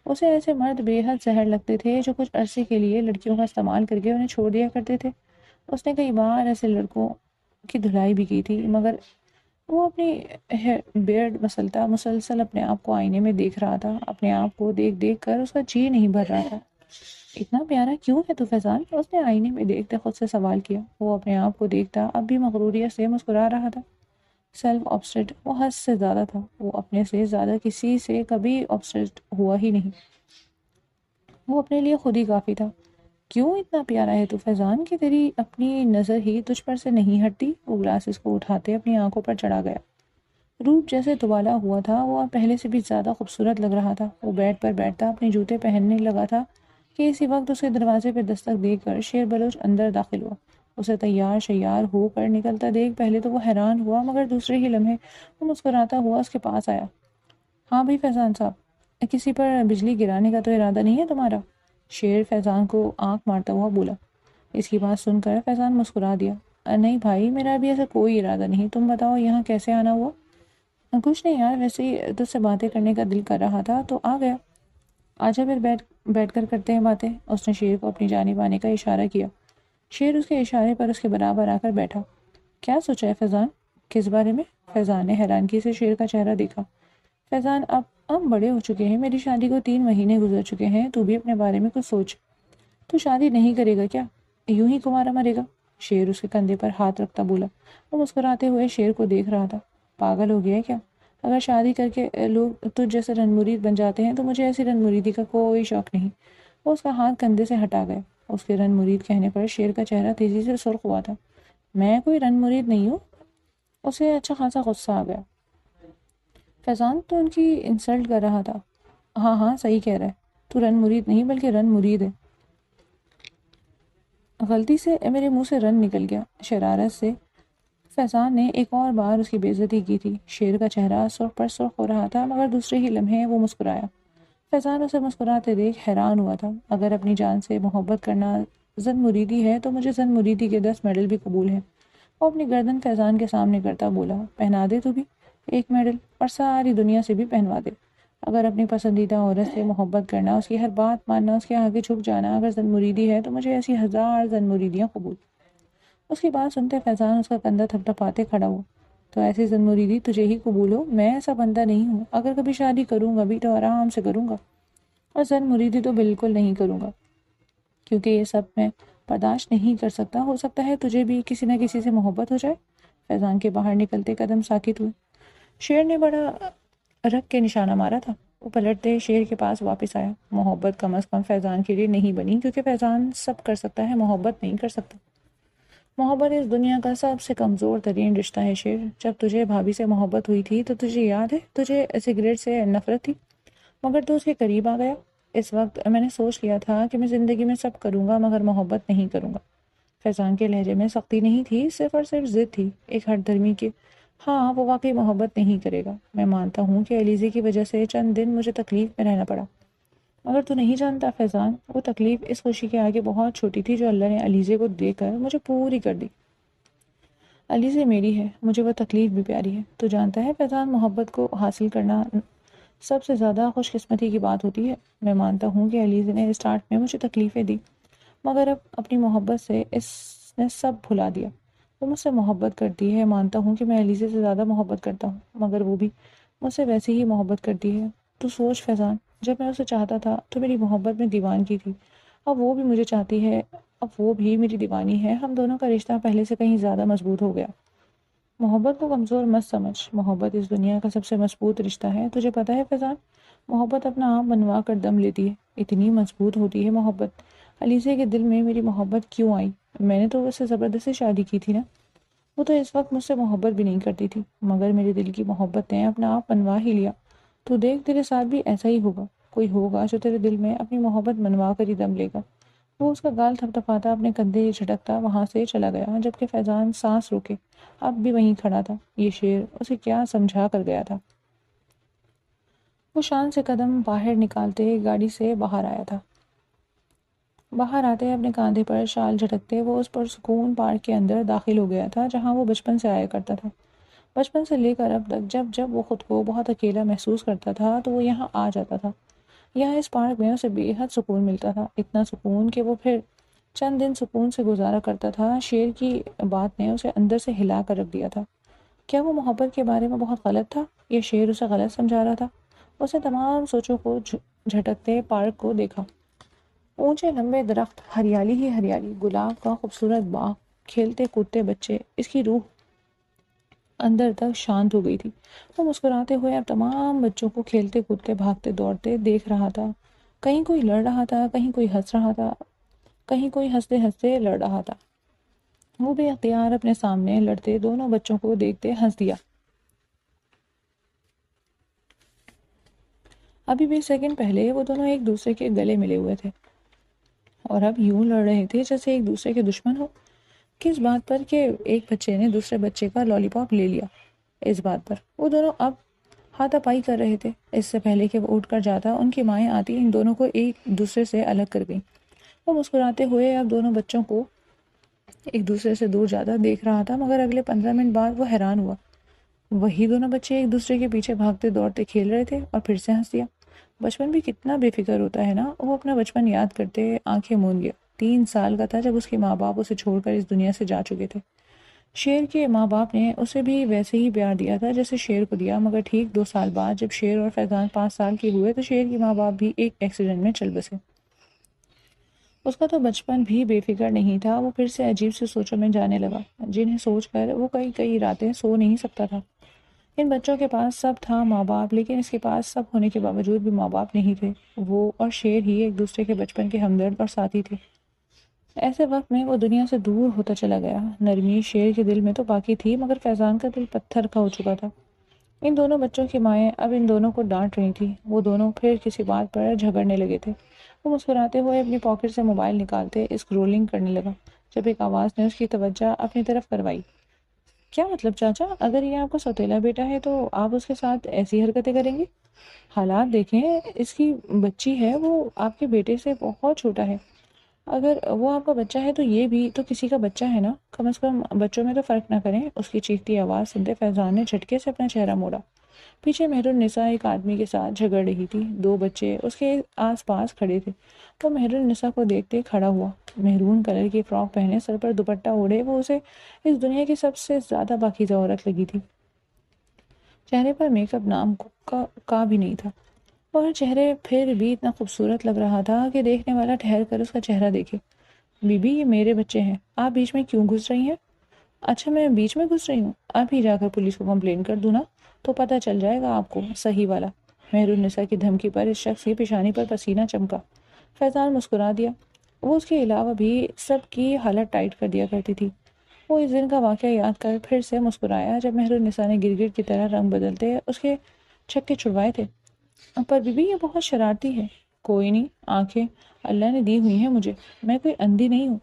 اسے ایسے مرد بے حد زہر لگتے تھے جو کچھ عرصے کے لیے لڑکیوں کا استعمال کر کے انہیں چھوڑ دیا کرتے تھے۔ اس نے کئی بار ایسے لڑکوں کی دھلائی بھی کی تھی، مگر وہ اپنی بیئرڈ مسلسل اپنے آپ کو آئینے میں دیکھ رہا تھا۔ اپنے آپ کو دیکھ دیکھ کر اس کا جی نہیں بھر رہا تھا۔ اتنا پیارا کیوں ہے تو فیضان؟ اس نے آئینے میں دیکھتے خود سے سوال کیا۔ وہ اپنے آپ کو دیکھتا اب بھی مغروریت سے مسکرا رہا تھا۔ سیلف آبسیڈ وہ حد سے زیادہ تھا، وہ اپنے سے زیادہ کسی سے کبھی آبسیڈ ہوا ہی نہیں، وہ اپنے لیے خود ہی کافی تھا۔ کیوں اتنا پیارا ہے تو فیضان کہ تیری اپنی نظر ہی تجھ پر سے نہیں ہٹتی؟ وہ گلاسز کو اٹھاتے اپنی آنکھوں پر چڑھا گیا۔ روپ جیسے دوبالا ہوا تھا وہ اب پہلے سے بھی زیادہ خوبصورت لگ رہا تھا۔ وہ بیڈ پر بیٹھتا اپنے جوتے پہننے لگا تھا کہ اسی وقت اسے دروازے پہ دستک دے کر شیر بلوچ اندر داخل ہوا۔ اسے تیار شیار ہو کر نکلتا دیکھ پہلے تو وہ حیران ہوا، مگر دوسرے ہی لمحے وہ مسکراتا ہوا اس کے پاس آیا۔ ہاں بھائی فیضان صاحب، کسی پر بجلی گرانے کا تو ارادہ نہیں ہے تمہارا؟ شیر فیضان کو آنکھ مارتا ہوا بولا۔ اس کی بات سن کر فیضان مسکرا دیا۔ نہیں بھائی، میرا ابھی ایسا کوئی ارادہ نہیں، تم بتاؤ یہاں کیسے آنا ہوا؟ کچھ نہیں یار، ویسے ہی تجھ سے باتیں کرنے کا دل کر رہا تھا تو آ گیا۔ آجا پھر بیٹھ کر کرتے ہیں باتیں۔ اس نے شیر کو اپنی جانب آنے کا اشارہ کیا۔ شیر اس کے اشارے پر اس کے برابر آ کر بیٹھا۔ کیا سوچا ہے فیضان؟ کس بارے میں؟ فیضان نے حیرانگی سے شیر کا چہرہ دیکھا۔ فیضان اب ہم بڑے ہو چکے ہیں، میری شادی کو 3 مہینے گزر چکے ہیں، تو بھی اپنے بارے میں کچھ سوچ۔ تو شادی نہیں کرے گا کیا؟ یوں ہی کمارا مرے گا؟ شیر اس کے کندھے پر ہاتھ رکھتا بولا۔ وہ مسکراتے ہوئے شیر کو دیکھ رہا تھا۔ پاگل ہو گیا ہے کیا؟ اگر شادی کر کے لوگ تجھ جیسے رن مرید بن جاتے ہیں تو مجھے ایسی رن مریدی کا کوئی شوق نہیں۔ وہ اس کا ہاتھ کندھے سے ہٹا گیا۔ اس کے رن مرید کہنے پر شیر کا چہرہ تیزی سے سرخ ہوا تھا۔ میں کوئی رن مرید نہیں ہوں۔ اسے اچھا خاصا غصہ آ گیا۔ فیضان تو ان کی انسلٹ کر رہا تھا۔ ہاں ہاں صحیح کہہ رہا ہے، تو رن مرید نہیں بلکہ رن مرید ہے۔ غلطی سے میرے منہ سے رن نکل گیا۔ شرارت سے فیضان نے ایک اور بار اس کی بے عزتی کی تھی۔ شیر کا چہرہ سرخ پر سرخ ہو رہا تھا، مگر دوسرے ہی لمحے وہ مسکرایا۔ فیضان اسے مسکراتے دیکھ حیران ہوا تھا۔ اگر اپنی جان سے محبت کرنا زن مریدی ہے تو مجھے زن مریدی کے 10 میڈل بھی قبول ہیں۔ وہ اپنی گردن فیضان کے سامنے کرتا بولا۔ پہنا دے تو بھی 1 میڈل، اور ساری دنیا سے بھی پہنوا دے۔ اگر اپنی پسندیدہ عورت سے محبت کرنا، اس کی ہر بات ماننا، اس کے آگے جھک جانا اگر زن مریدی ہے تو مجھے ایسی 1000 زن مریدیاں قبول۔ اس کی بات سنتے فیضان اس کا کندھا تھپتھپاتے کھڑا ہوا۔ تو ایسی زن مریدی تجھے ہی قبول ہو؟ میں ایسا بندہ نہیں ہوں، اگر کبھی شادی کروں گا بھی تو آرام سے کروں گا، اور زن مریدی تو بالکل نہیں کروں گا، کیونکہ یہ سب میں برداشت نہیں کر سکتا۔ ہو سکتا ہے تجھے بھی کسی نہ کسی سے محبت ہو جائے۔ فیضان کے باہر نکلتے قدم ساکت ہوئے۔ شیر نے بڑا رکھ کے نشانہ مارا تھا۔ وہ پلٹتے شیر کے پاس واپس آیا۔ محبت کم از کم فیضان کے لیے نہیں بنی، کیونکہ فیضان سب کر سکتا ہے، محبت نہیں کر سکتا۔ محبت اس دنیا کا سب سے کمزور ترین رشتہ ہے شیر۔ جب تجھے بھابھی سے محبت ہوئی تھی تو تجھے یاد ہے تجھے سگریٹ سے نفرت تھی، مگر تو اس کے قریب آ گیا۔ اس وقت میں نے سوچ لیا تھا کہ میں زندگی میں سب کروں گا مگر محبت نہیں کروں گا۔ فیضان کے لہجے میں سختی نہیں تھی، صرف اور صرف ضد تھی، ایک ہٹ دھرمی کی۔ ہاں وہ واقعی محبت نہیں کرے گا۔ میں مانتا ہوں کہ علیزے کی وجہ سے چند دن مجھے تکلیف میں رہنا پڑا، مگر تو نہیں جانتا فیضان، وہ تکلیف اس خوشی کے آگے بہت چھوٹی تھی جو اللہ نے علیزے کو دے کر مجھے پوری کر دی۔ علیزے میری ہے، مجھے وہ تکلیف بھی پیاری ہے۔ تو جانتا ہے فیضان، محبت کو حاصل کرنا سب سے زیادہ خوش قسمتی کی بات ہوتی ہے۔ میں مانتا ہوں کہ علیزے نے اسٹارٹ میں مجھے تکلیفیں دی، مگر اب اپنی محبت سے اس نے سب بھلا دیا۔ وہ مجھ سے محبت کرتی ہے، مانتا ہوں کہ میں علیزے سے زیادہ محبت کرتا ہوں، مگر وہ بھی مجھ سے ویسے ہی محبت کرتی ہے۔ تو سوچ فیضان، جب میں اسے چاہتا تھا تو میری محبت میں دیوانگی تھی، اب وہ بھی مجھے چاہتی ہے، اب وہ بھی میری دیوانی ہے۔ ہم دونوں کا رشتہ پہلے سے کہیں زیادہ مضبوط ہو گیا۔ محبت کو کمزور مت سمجھ، محبت اس دنیا کا سب سے مضبوط رشتہ ہے۔ تجھے پتہ ہے فیضان، محبت اپنا آپ بنوا کر دم لیتی ہے، اتنی مضبوط ہوتی ہے محبت۔ علیزے کے دل میں میری محبت کیوں آئی؟ میں نے تو اس سے زبردستی شادی کی تھی نا۔ وہ تو اس وقت مجھ سے محبت بھی نہیں کرتی تھی، مگر میرے دل کی محبت نے اپنا آپ بنوا ہی لیا۔ تو دیکھ تیرے ساتھ بھی ایسا ہی ہوگا، کوئی ہوگا جو تیرے دل میں اپنی محبت منوا کر ہی دم لے گا۔ وہ اس کا گال تھپتھپاتا اپنے کندھے جھٹکتا وہاں سے چلا گیا، جبکہ فیضان سانس روکے اب بھی وہیں کھڑا تھا۔ یہ شعر اسے کیا سمجھا کر گیا تھا۔ وہ شان سے قدم باہر نکالتے گاڑی سے باہر آیا تھا۔ باہر آتے اپنے کاندھے پر شال جھٹکتے وہ اس پر سکون پارک کے اندر داخل ہو گیا تھا، جہاں وہ بچپن سے آیا کرتا تھا۔ بچپن سے لے کر اب تک جب جب وہ خود کو بہت اکیلا محسوس کرتا تھا تو وہ یہاں آ جاتا تھا۔ یہاں اس پارک میں اسے بے حد سکون ملتا تھا، اتنا سکون کہ وہ پھر چند دن سکون سے گزارا کرتا تھا۔ شیر کی بات نے اسے اندر سے ہلا کر رکھ دیا تھا۔ کیا وہ محبت کے بارے میں بہت غلط تھا؟ یہ شیر اسے غلط سمجھا رہا تھا؟ اس نے تمام سوچوں کو جھٹکتے پارک کو دیکھا۔ اونچے لمبے درخت، ہریالی ہی ہریالی، گلاب کا خوبصورت باغ، کھیلتے کودتے بچے، اس کی روح اندر تک شانت ہو گئی تھی۔ وہ مسکراتے ہوئے اب تمام بچوں کو کھیلتے کودتے بھاگتے دوڑتے دیکھ رہا تھا۔ کہیں کوئی لڑ رہا تھا، کہیں کوئی ہنس رہا تھا، کہیں کوئی ہنستے ہنستے لڑ رہا تھا۔ وہ بے اختیار اپنے سامنے لڑتے دونوں بچوں کو دیکھتے ہنس دیا۔ ابھی 20 سیکنڈ پہلے وہ دونوں ایک دوسرے کے گلے ملے ہوئے تھے اور اب یوں لڑ رہے تھے جیسے ایک دوسرے کے دشمن ہو۔ کس بات پر کہ ایک بچے نے دوسرے بچے کا لالی پاپ لے لیا، اس بات پر وہ دونوں اب ہاتھا پائی کر رہے تھے۔ اس سے پہلے کہ وہ اٹھ کر جاتا، ان کی مائیں آتی ان دونوں کو ایک دوسرے سے الگ کر گئیں۔ وہ مسکراتے ہوئے اب دونوں بچوں کو ایک دوسرے سے دور جاتا دیکھ رہا تھا، مگر اگلے 15 منٹ بعد وہ حیران ہوا۔ وہی دونوں بچے ایک دوسرے کے پیچھے بھاگتے دوڑتے کھیل رہے تھے اور پھر سے ہنس دیا۔ بچپن بھی کتنا بے فکر ہوتا ہے نا۔ وہ اپنا بچپن یاد کرتے آنکھیں موند گیا۔ 3 سال کا تھا جب اس کے ماں باپ اسے چھوڑ کر اس دنیا سے جا چکے تھے۔ شیر کے ماں باپ نے اسے بھی ویسے ہی پیار دیا تھا جیسے شیر کو دیا، مگر ٹھیک 2 سال بعد جب شیر اور فیضان 5 سال کے ہوئے تو شیر کے ماں باپ بھی ایک ایکسیڈنٹ میں چل بسے۔ اس کا تو بچپن بھی بے فکر نہیں تھا۔ وہ پھر سے عجیب سی سوچوں میں جانے لگا جنہیں سوچ کر وہ کئی راتیں سو نہیں سکتا تھا۔ ان بچوں کے پاس سب تھا، ماں باپ، لیکن اس کے پاس سب ہونے کے باوجود بھی ماں باپ نہیں تھے۔ وہ اور شیر ہی ایک دوسرے کے بچپن کے ہمدرد اور ساتھی تھے۔ ایسے وقت میں وہ دنیا سے دور ہوتا چلا گیا۔ نرمی شیر کے دل میں تو باقی تھی، مگر فیضان کا دل پتھر کا ہو چکا تھا۔ ان دونوں بچوں کی مائیں اب ان دونوں کو ڈانٹ رہی تھی۔ وہ دونوں پھر کسی بات پر جھگڑنے لگے تھے۔ وہ مسکراتے ہوئے اپنی پاکٹ سے موبائل نکالتے اسکرولنگ کرنے لگا جب ایک آواز نے اس کی توجہ اپنی طرف کروائی۔ کیا مطلب چاچا؟ اگر یہ آپ کا سوتیلا بیٹا ہے تو آپ اس کے ساتھ ایسی حرکتیں کریں گے؟ حالات دیکھیں، اس کی بچی ہے، وہ آپ کے بیٹے سے بہت چھوٹا ہے۔ اگر وہ آپ کا بچہ ہے تو یہ بھی تو کسی کا بچہ ہے نا، کم از کم بچوں میں تو فرق نہ کریں۔ اس کی چیختی آواز سنتے فیضان نے جھٹکے سے اپنا چہرہ موڑا۔ پیچھے مہر النساء ایک آدمی کے ساتھ جھگڑ رہی تھی۔ 2 بچے اس کے آس پاس کھڑے تھے۔ وہ مہر النساء کو دیکھتے کھڑا ہوا۔ میرون کلر کی فراک پہنے، سر پر دوپٹہ اوڑھے وہ اسے اس دنیا کی سب سے زیادہ پاکیزہ عورت لگی تھی۔ چہرے پر میک اپ نام کا بھی نہیں تھا، مگر چہرے پھر بھی اتنا خوبصورت لگ رہا تھا کہ دیکھنے والا ٹھہر کر اس کا چہرہ دیکھے۔ بی بی، یہ میرے بچے ہیں، آپ بیچ میں کیوں گھس رہی ہیں؟ اچھا، میں بیچ میں گھس رہی ہوں؟ ابھی جا کر پولیس کو کمپلین کر دوں نا، تو پتہ چل جائے گا آپ کو صحیح والا۔ مہر النساء کی دھمکی پر اس شخص کی پیشانی پر پسینہ چمکا۔ فیضان مسکرا دیا۔ وہ اس کے علاوہ بھی سب کی حالت ٹائٹ کر دیا کرتی تھی۔ وہ اس دن کا واقعہ یاد کر پھر سے مسکرایا جب مہر النساء نے گرگٹ کی طرح رنگ بدلتے اس کے چھکے چھڑوائے تھے۔ پر بی بی، یہ بہت شرارتی ہے۔ کوئی نہیں، آنکھیں اللہ نے دی ہوئی ہیں مجھے، میں کوئی اندھی نہیں ہوں۔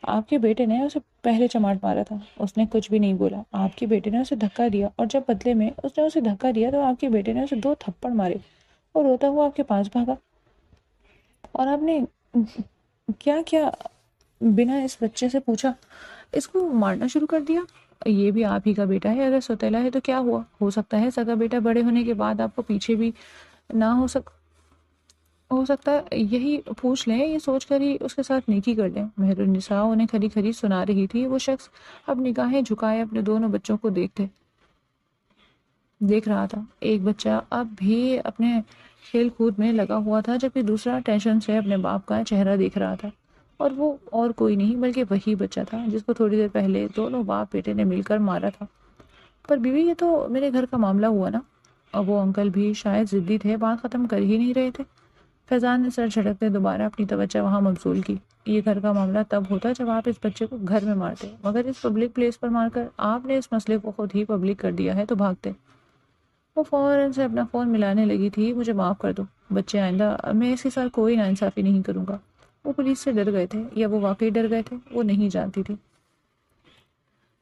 آپ کے بیٹے نے اسے پہلے چماٹ مارا تھا، اس نے کچھ بھی نہیں بولا۔ آپ کے بیٹے نے اسے دھکا دیا اور جب بدلے میں اس نے اسے دھکا دیا تو آپ کے بیٹے نے اسے 2 تھپڑ مارے اور روتا ہوا آپ کے پاس بھاگا۔ اور آپ نے کیا کیا بنا اس بچے سے پوچھا؟ اس کو مارنا شروع کر دیا۔ یہ بھی آپ ہی کا بیٹا ہے، اگر سوتیلا ہے تو کیا ہوا؟ ہو سکتا ہے سگا بیٹا بڑے ہونے کے بعد آپ کو پیچھے بھی نہ ہو سکتا ہے یہی پوچھ لیں، یہ سوچ کر ہی اس کے ساتھ نیکی کر لیں۔ مہر النساء انہیں کھری کھری سنا رہی تھی۔ وہ شخص اب نگاہیں جھکائے اپنے دونوں بچوں کو دیکھ رہا تھا۔ ایک بچہ اب بھی اپنے کھیل کود میں لگا ہوا تھا جبکہ دوسرا ٹینشن سے اپنے باپ کا چہرہ دیکھ رہا تھا، اور وہ اور کوئی نہیں بلکہ وہی بچہ تھا جس کو تھوڑی دیر پہلے دونوں باپ بیٹے نے مل کر مارا تھا۔ پر بیوی، یہ تو میرے گھر کا معاملہ ہوا نا۔ اور وہ انکل بھی شاید ضدی تھے، بات ختم کر ہی نہیں رہے تھے۔ فیضان نے سر جھٹکتے دوبارہ اپنی توجہ وہاں مبذول کی۔ یہ گھر کا معاملہ تب ہوتا جب آپ اس بچے کو گھر میں مارتے، مگر اس پبلک پلیس پر مار کر آپ نے اس مسئلے کو خود ہی پبلک کر دیا ہے تو بھاگتے۔ وہ فوراً سے اپنا فون ملانے لگی تھی۔ مجھے معاف کر دو بچے، آئندہ میں اس کے ساتھ کوئی ناانصافی نہیں کروں گا۔ وہ پولیس سے ڈر گئے تھے، یا وہ واقعی ڈر گئے تھے، وہ نہیں جانتی تھی،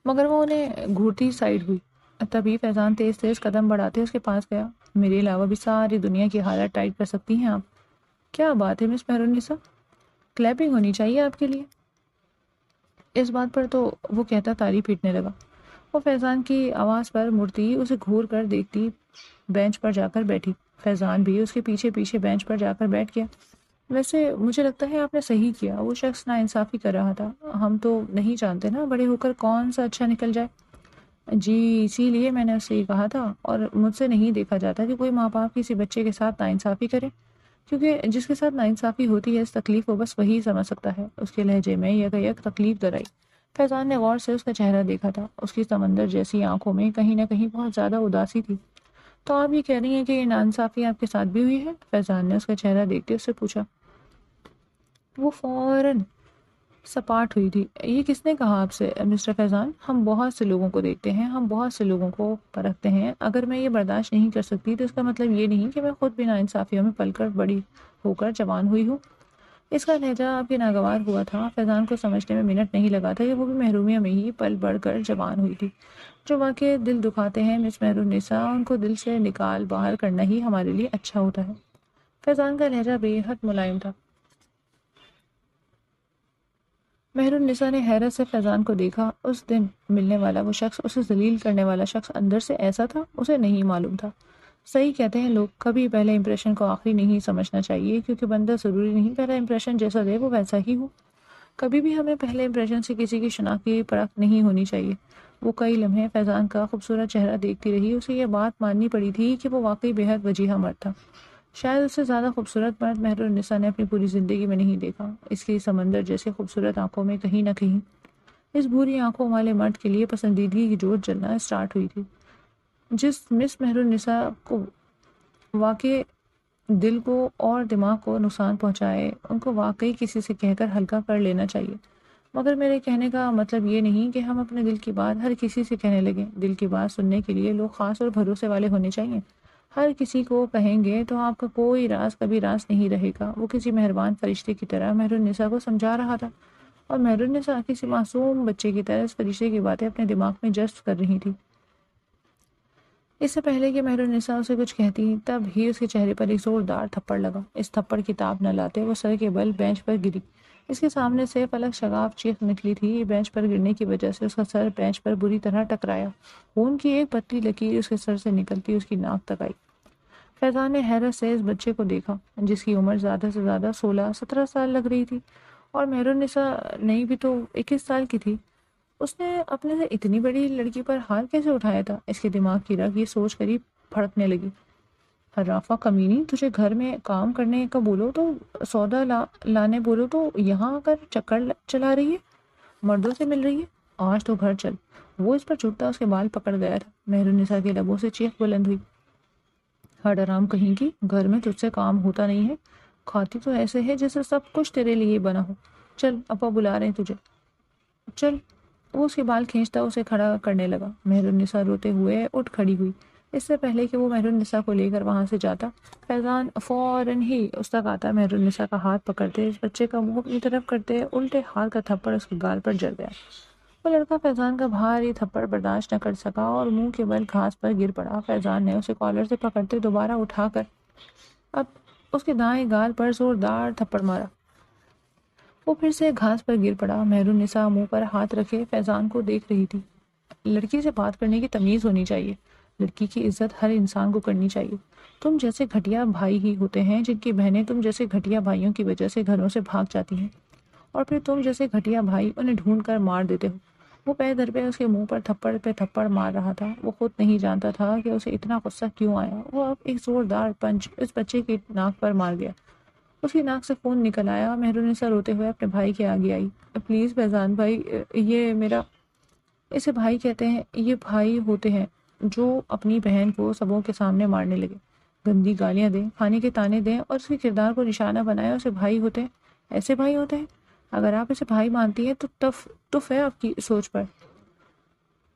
مگر وہ انہیں گھورتی سائڈ ہوئی۔ تبھی فیضان تیز تیز قدم بڑھاتے اس کے پاس گیا۔ میرے علاوہ بھی ساری دنیا کی حالت ٹائٹ کر سکتی ہیں آپ۔ کیا بات ہے مس مہر النساء، کلیپنگ ہونی چاہیے آپ کے لیے۔ اس بات پر تو وہ کہتا تالی پیٹنے لگا۔ وہ فیضان کی آواز پر مڑتی اسے گھور کر دیکھتی بینچ پر جا کر بیٹھی۔ فیضان بھی اس کے پیچھے پیچھے بینچ پر جا کر بیٹھ گیا۔ ویسے مجھے لگتا ہے آپ نے صحیح کیا، وہ شخص ناانصافی کر رہا تھا۔ ہم تو نہیں جانتے نا بڑے ہو کر کون سا اچھا نکل جائے۔ جی اسی لیے میں نے اس سے یہ کہا تھا، اور مجھ سے نہیں دیکھا جاتا کہ کوئی ماں باپ کسی بچے کے ساتھ ناانصافی کرے۔ کیونکہ جس کے ساتھ ناانصافی ہوتی ہے اس تکلیف کو بس وہی سمجھ سکتا ہے۔ اس کے لہجے میں یک تکلیف در آئی۔ فیضان نے غور سے اس کا چہرہ دیکھا تھا۔ اس کی سمندر جیسی آنکھوں میں کہیں نہ کہیں بہت زیادہ اداسی تھی۔ تو آپ یہ کہہ رہی ہیں کہ یہ ناانصافی آپ کے ساتھ بھی ہوئی ہے؟ فیضان نے اس کا چہرہ دیکھتے اس سے پوچھا۔ وہ فوراً سپاٹ ہوئی تھی۔ یہ کس نے کہا آپ سے مسٹر فیضان؟ ہم بہت سے لوگوں کو دیکھتے ہیں، ہم بہت سے لوگوں کو پرکھتے ہیں۔ اگر میں یہ برداشت نہیں کر سکتی تو اس کا مطلب یہ نہیں کہ میں خود بھی ناانصافیوں میں پل کر بڑی ہو کر جوان ہوئی ہوں۔ اس کا لہجہ آپ کے ناگوار ہوا تھا۔ فیضان کو سمجھنے میں منٹ نہیں لگا تھا کہ وہ بھی محرومیہ میں ہی پل بڑھ کر جوان ہوئی تھی۔ جو واقع دل دکھاتے ہیں مس مہر النساء، ان کو دل سے نکال باہر کرنا ہی ہمارے لیے اچھا ہوتا ہے۔ فیضان کا لہجہ بے حد ملائم تھا۔ مہر النساء نے حیرت سے فیضان کو دیکھا۔ اس دن ملنے والا وہ شخص، اسے ذلیل کرنے والا شخص اندر سے ایسا تھا، اسے نہیں معلوم تھا۔ صحیح کہتے ہیں لوگ، کبھی پہلے امپریشن کو آخری نہیں سمجھنا چاہیے، کیونکہ بندہ ضروری نہیں پہلا امپریشن جیسا دے وہ ویسا ہی ہو۔ کبھی بھی ہمیں پہلے امپریشن سے کسی کی شناخت کی پرکھ نہیں ہونی چاہیے۔ وہ کئی لمحے فیضان کا خوبصورت چہرہ دیکھتی رہی۔ اسے یہ بات ماننی پڑی تھی کہ وہ واقعی بے حد وجیحہ مرد تھا۔ شاید اس سے زیادہ خوبصورت مرد مہر النساء نے اپنی پوری زندگی میں نہیں دیکھا۔ اس کی سمندر جیسے خوبصورت آنکھوں میں کہیں نہ کہیں اس بھوری آنکھوں والے مرد کے لیے پسندیدگی کی جوت جلنا اسٹارٹ ہوئی تھی۔ جس مس مہر النساء کو واقعی دل کو اور دماغ کو نقصان پہنچائے، ان کو واقعی کسی سے کہہ کر ہلکا کر لینا چاہیے۔ مگر میرے کہنے کا مطلب یہ نہیں کہ ہم اپنے دل کی بات ہر کسی سے کہنے لگیں۔ دل کی بات سننے کے لیے لوگ خاص اور بھروسے والے ہونے چاہیے۔ ہر کسی کو کہیں گے تو آپ کا کوئی راز کبھی راز نہیں رہے گا۔ وہ کسی مہربان فرشتے کی طرح مہر النساء کو سمجھا رہا تھا، اور مہر النساء کسی معصوم بچے کی طرح اس فرشتے کی باتیں اپنے دماغ میں جذب کر رہی تھی۔ اس سے پہلے کہ مہر النساء اسے کچھ کہتی، تب ہی اس کے چہرے پر ایک زوردار تھپڑ لگا۔ اس تھپڑ کی تاب نہ لاتے وہ سر کے بل بینچ پر گری۔ اس کے سامنے سے فلک شگاف چیخ نکلی تھی۔ بینچ پر گرنے کی وجہ سے اس کا سر بینچ پر بری طرح ٹکرایا۔ خون کی ایک پتلی لکیر اس کے سر سے نکلتی اس کی ناک تک آئی۔ فیضان نے حیرت سے اس بچے کو دیکھا، جس کی عمر زیادہ سے زیادہ 16-17 سال لگ رہی تھی، اور مہر النساء نہیں بھی تو 21 سال کی تھی۔ اس نے اپنے سے اتنی بڑی لڑکی پر ہاتھ کیسے اٹھایا تھا؟ اس کے دماغ کی رگ یہ سوچ کر ہی پھڑکنے لگی۔ حرافہ کمینی، تجھے گھر میں کام کرنے کا بولو تو سودا لانے بولو تو یہاں آ کر چکر چلا رہی ہے، مردوں سے مل رہی ہے۔ آج تو گھر چل۔ وہ اس پر چھٹتا اس کے بال پکڑ گیا تھا۔ مہر النساء کے لبوں سے چیخ بلند ہوئی۔ ہٹ حرام کہیں کی، گھر میں تجھ سے کام ہوتا نہیں ہے، کھاتی تو ایسے ہے جیسے سب کچھ تیرے لیے بنا ہو۔ چل، ابا بلا رہے ہیں تجھے، چل۔ وہ اس کے بال کھینچتا اسے کھڑا کرنے لگا۔ مہر النساء روتے ہوئے اٹھ کھڑی ہوئی۔ اس سے پہلے کہ وہ مہر النساء کو لے کر وہاں سے جاتا، فیضان فوراً ہی اس تک آتا۔ مہر النساء کا ہاتھ پکڑتے، اس بچے کا منہ اپنی طرف کرتے، الٹے ہاتھ کا تھپڑ اس کے گال پر جڑ گیا۔ وہ لڑکا فیضان کا بھاری تھپڑ برداشت نہ کر سکا اور منہ کے بل گھاس پر گر پڑا۔ فیضان نے اسے کالر سے پکڑتے دوبارہ اٹھا کر اب اس کے دائیں گال پر زوردار تھپڑ مارا۔ وہ پھر سے گھاس پر گر پڑا۔ مہر النساء منہ پر ہاتھ رکھے فیضان کو دیکھ رہی تھی۔ لڑکی سے بات کرنے کی تمیز ہونی چاہیے۔ لڑکی کی عزت ہر انسان کو کرنی چاہیے۔ تم جیسے گھٹیا بھائی ہی ہوتے ہیں جن کی بہنیں تم جیسے گھٹیا بھائیوں کی وجہ سے گھروں سے بھاگ جاتی ہیں، اور پھر تم جیسے گھٹیا بھائی انہیں ڈھونڈ کر مار دیتے ہو۔ وہ پے در پہ اس کے منہ پر تھپڑ پہ تھپڑ مار رہا تھا۔ وہ خود نہیں جانتا تھا کہ اسے اتنا غصہ کیوں آیا۔ وہ اب ایک زوردار پنچ اس بچے کی ناک پر مار گیا۔ اس کی ناک سے خون نکل آیا۔ مہر النساء روتے ہوئے اپنے بھائی کے آگے آئی۔ پلیز فیضان بھائی، یہ میرا، اسے بھائی کہتے ہیں، یہ بھائی ہوتے ہیں جو اپنی بہن کو سبوں کے سامنے مارنے لگے، گندی گالیاں دیں، کھانے کے تانے دیں اور اس کے کردار کو نشانہ بنائے، اسے بھائی ہوتے ہیں۔ ایسے بھائی ہوتے ہیں؟ اگر آپ اسے بھائی مانتی ہیں تو تف ہے آپ کی سوچ پر۔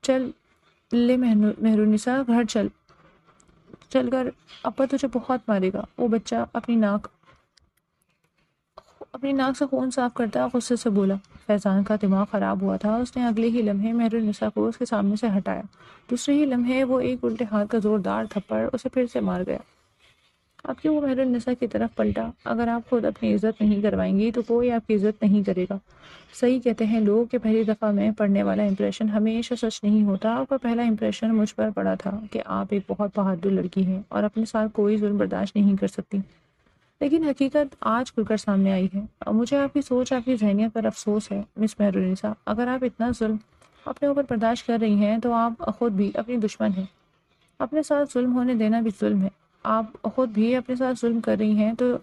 چل لے مہر النساء، گھر چل، چل کر، ابا تجھے بہت مارے گا۔ وہ بچہ اپنی ناک سے خون صاف کرتا غصے سے بولا۔ فیضان کا دماغ خراب ہوا تھا۔ اس نے اگلے ہی لمحے مہر النساء کو اس کے سامنے سے ہٹایا۔ دوسرے ہی لمحے وہ ایک الٹے ہاتھ کا زوردار تھپڑ اسے پھر سے مار گیا۔ اب کہ وہ مہر النساء کی طرف پلٹا، اگر آپ خود اپنی عزت نہیں کروائیں گی تو کوئی آپ کی عزت نہیں کرے گا۔ صحیح کہتے ہیں لوگ کہ پہلی دفعہ میں پڑنے والا امپریشن ہمیشہ سچ نہیں ہوتا۔ آپ کا پہلا امپریشن مجھ پر پڑا تھا کہ آپ ایک بہت بہادر لڑکی ہیں اور اپنے ساتھ کوئی ظلم برداشت نہیں کر سکتی، لیکن حقیقت آج کھل کر سامنے آئی ہے۔ مجھے آپ کی سوچ، آپ کی ذہنیت پر افسوس ہے مس مہر النساء۔ اگر آپ اتنا ظلم اپنے اوپر برداشت کر رہی ہیں تو آپ خود بھی اپنی دشمن ہیں۔ اپنے ساتھ ظلم ہونے دینا بھی ظلم ہے۔ آپ خود بھی اپنے ساتھ ظلم کر رہی ہیں تو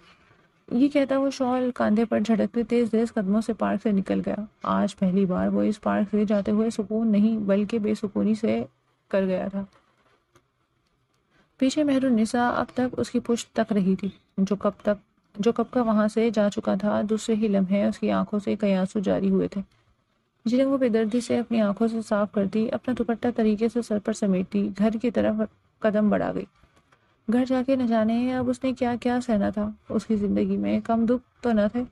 یہ کہتا وہ شال کاندھے پر جھٹکتے تیز تیز قدموں سے پارک سے نکل گیا۔ آج پہلی بار وہ اس پارک سے جاتے ہوئے سکون نہیں بلکہ بے سکونی سے کر گیا تھا۔ پیچھے مہر النساء اب تک اس کی پشت تک رہی تھی، جو کب کا وہاں سے جا چکا تھا۔ دوسرے ہی لمحے اس کی آنکھوں سے کئی آنسو جاری ہوئے تھے، جنہیں وہ بے دردی سے اپنی آنکھوں سے صاف کرتی، اپنا دوپٹہ طریقے سے سر پر سمیٹتی گھر کی طرف قدم بڑھا گئی۔ گھر جا کے نہ جانے اب اس نے کیا کیا سہنا تھا۔ اس کی زندگی میں کم دکھ تو نہ تھے،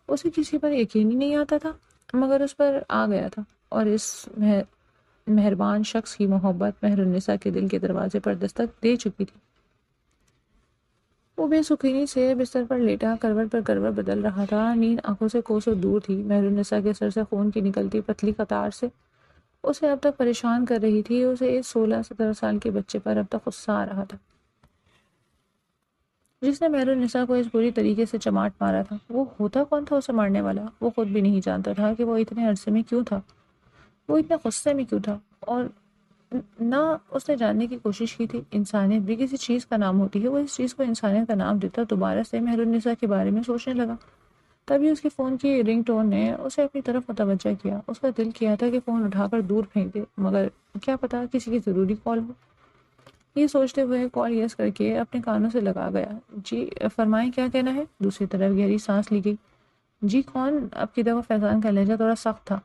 اسے کسی پر یقین ہی نہیں آتا تھا، مگر اس پر آ گیا تھا، اور اس مہربان شخص کی محبت مہر النساء کے دل کے دروازے پر دستک دے چکی تھی۔ وہ بے سکونی سے بستر پر لیٹا کروٹ پر کروٹ بدل رہا تھا۔ نیند آنکھوں سے کوسوں دور تھی۔ مہر النساء کے سر سے خون کی نکلتی پتلی قطار سے اسے اب تک پریشان کر رہی تھی۔ اسے اس 16-17 سال کے بچے پر اب تک غصہ آ رہا تھا، جس نے مہر النساء کو اس بری طریقے سے چماٹ مارا تھا۔ وہ ہوتا کون تھا اسے مارنے والا؟ وہ خود بھی نہیں جانتا تھا کہ وہ اتنے عرصے میں کیوں تھا، وہ اتنے غصے میں کیوں تھا، اور نہ اس نے جاننے کی کوشش کی تھی۔ انسانیت بھی کسی چیز کا نام ہوتی ہے۔ وہ اس چیز کو انسانیت کا نام دیتا دوبارہ سے مہر النساء کے بارے میں سوچنے لگا۔ تبھی اس کے فون کی رنگ ٹون نے اسے اپنی طرف متوجہ کیا۔ اس کا دل کیا تھا کہ فون اٹھا کر دور پھینک دے، مگر کیا پتا کسی کی ضروری کال ہو۔ یہ سوچتے ہوئے کال یس کر کے اپنے کانوں سے لگا گیا۔ جی فرمائیں، کیا کہنا ہے؟ دوسری طرف گہری سانس لی گئی۔ جی کون؟ اب کی دفعہ فیضان کا لہجہ تھوڑا سخت تھا۔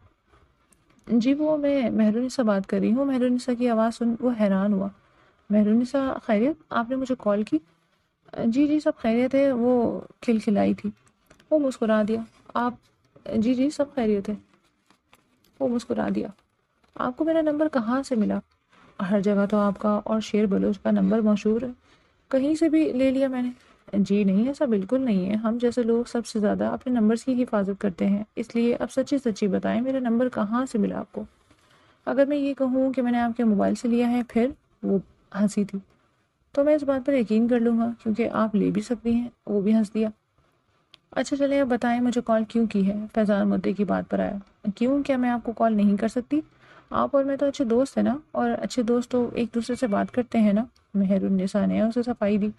جی وہ میں مہر النساء بات کر رہی ہوں۔ مہر النساء کی آواز سن وہ حیران ہوا۔ مہر النساء خیریت؟ آپ نے مجھے کال کی؟ جی جی سب خیریت ہے، وہ کھلکھلائی تھی۔ وہ مسکرا دیا۔ آپ؟ جی جی سب خیریت ہے، وہ مسکرا دیا۔ آپ کو میرا نمبر کہاں سے ملا؟ ہر جگہ تو آپ کا اور شیر بلوچ کا نمبر مشہور ہے، کہیں سے بھی لے لیا میں نے۔ جی نہیں، ایسا بالکل نہیں ہے۔ ہم جیسے لوگ سب سے زیادہ اپنے نمبرز کی حفاظت کرتے ہیں، اس لیے اب سچی سچی بتائیں میرا نمبر کہاں سے ملا آپ کو؟ اگر میں یہ کہوں کہ میں نے آپ کے موبائل سے لیا ہے، پھر؟ وہ ہنسی تھی۔ تو میں اس بات پر یقین کر لوں گا کیونکہ آپ لے بھی سکتی ہیں۔ وہ بھی ہنس دیا۔ اچھا چلیں اب بتائیں مجھے کال کیوں کی ہے؟ فیضان مدعے کی بات پر آیا۔ کیوں؟ کیا میں آپ کو کال نہیں کر سکتی؟ آپ اور میں تو اچھے دوست ہیں نا، اور اچھے دوست تو ایک دوسرے سے بات کرتے ہیں نا۔ مہر النساء نے اسے صفائی دی۔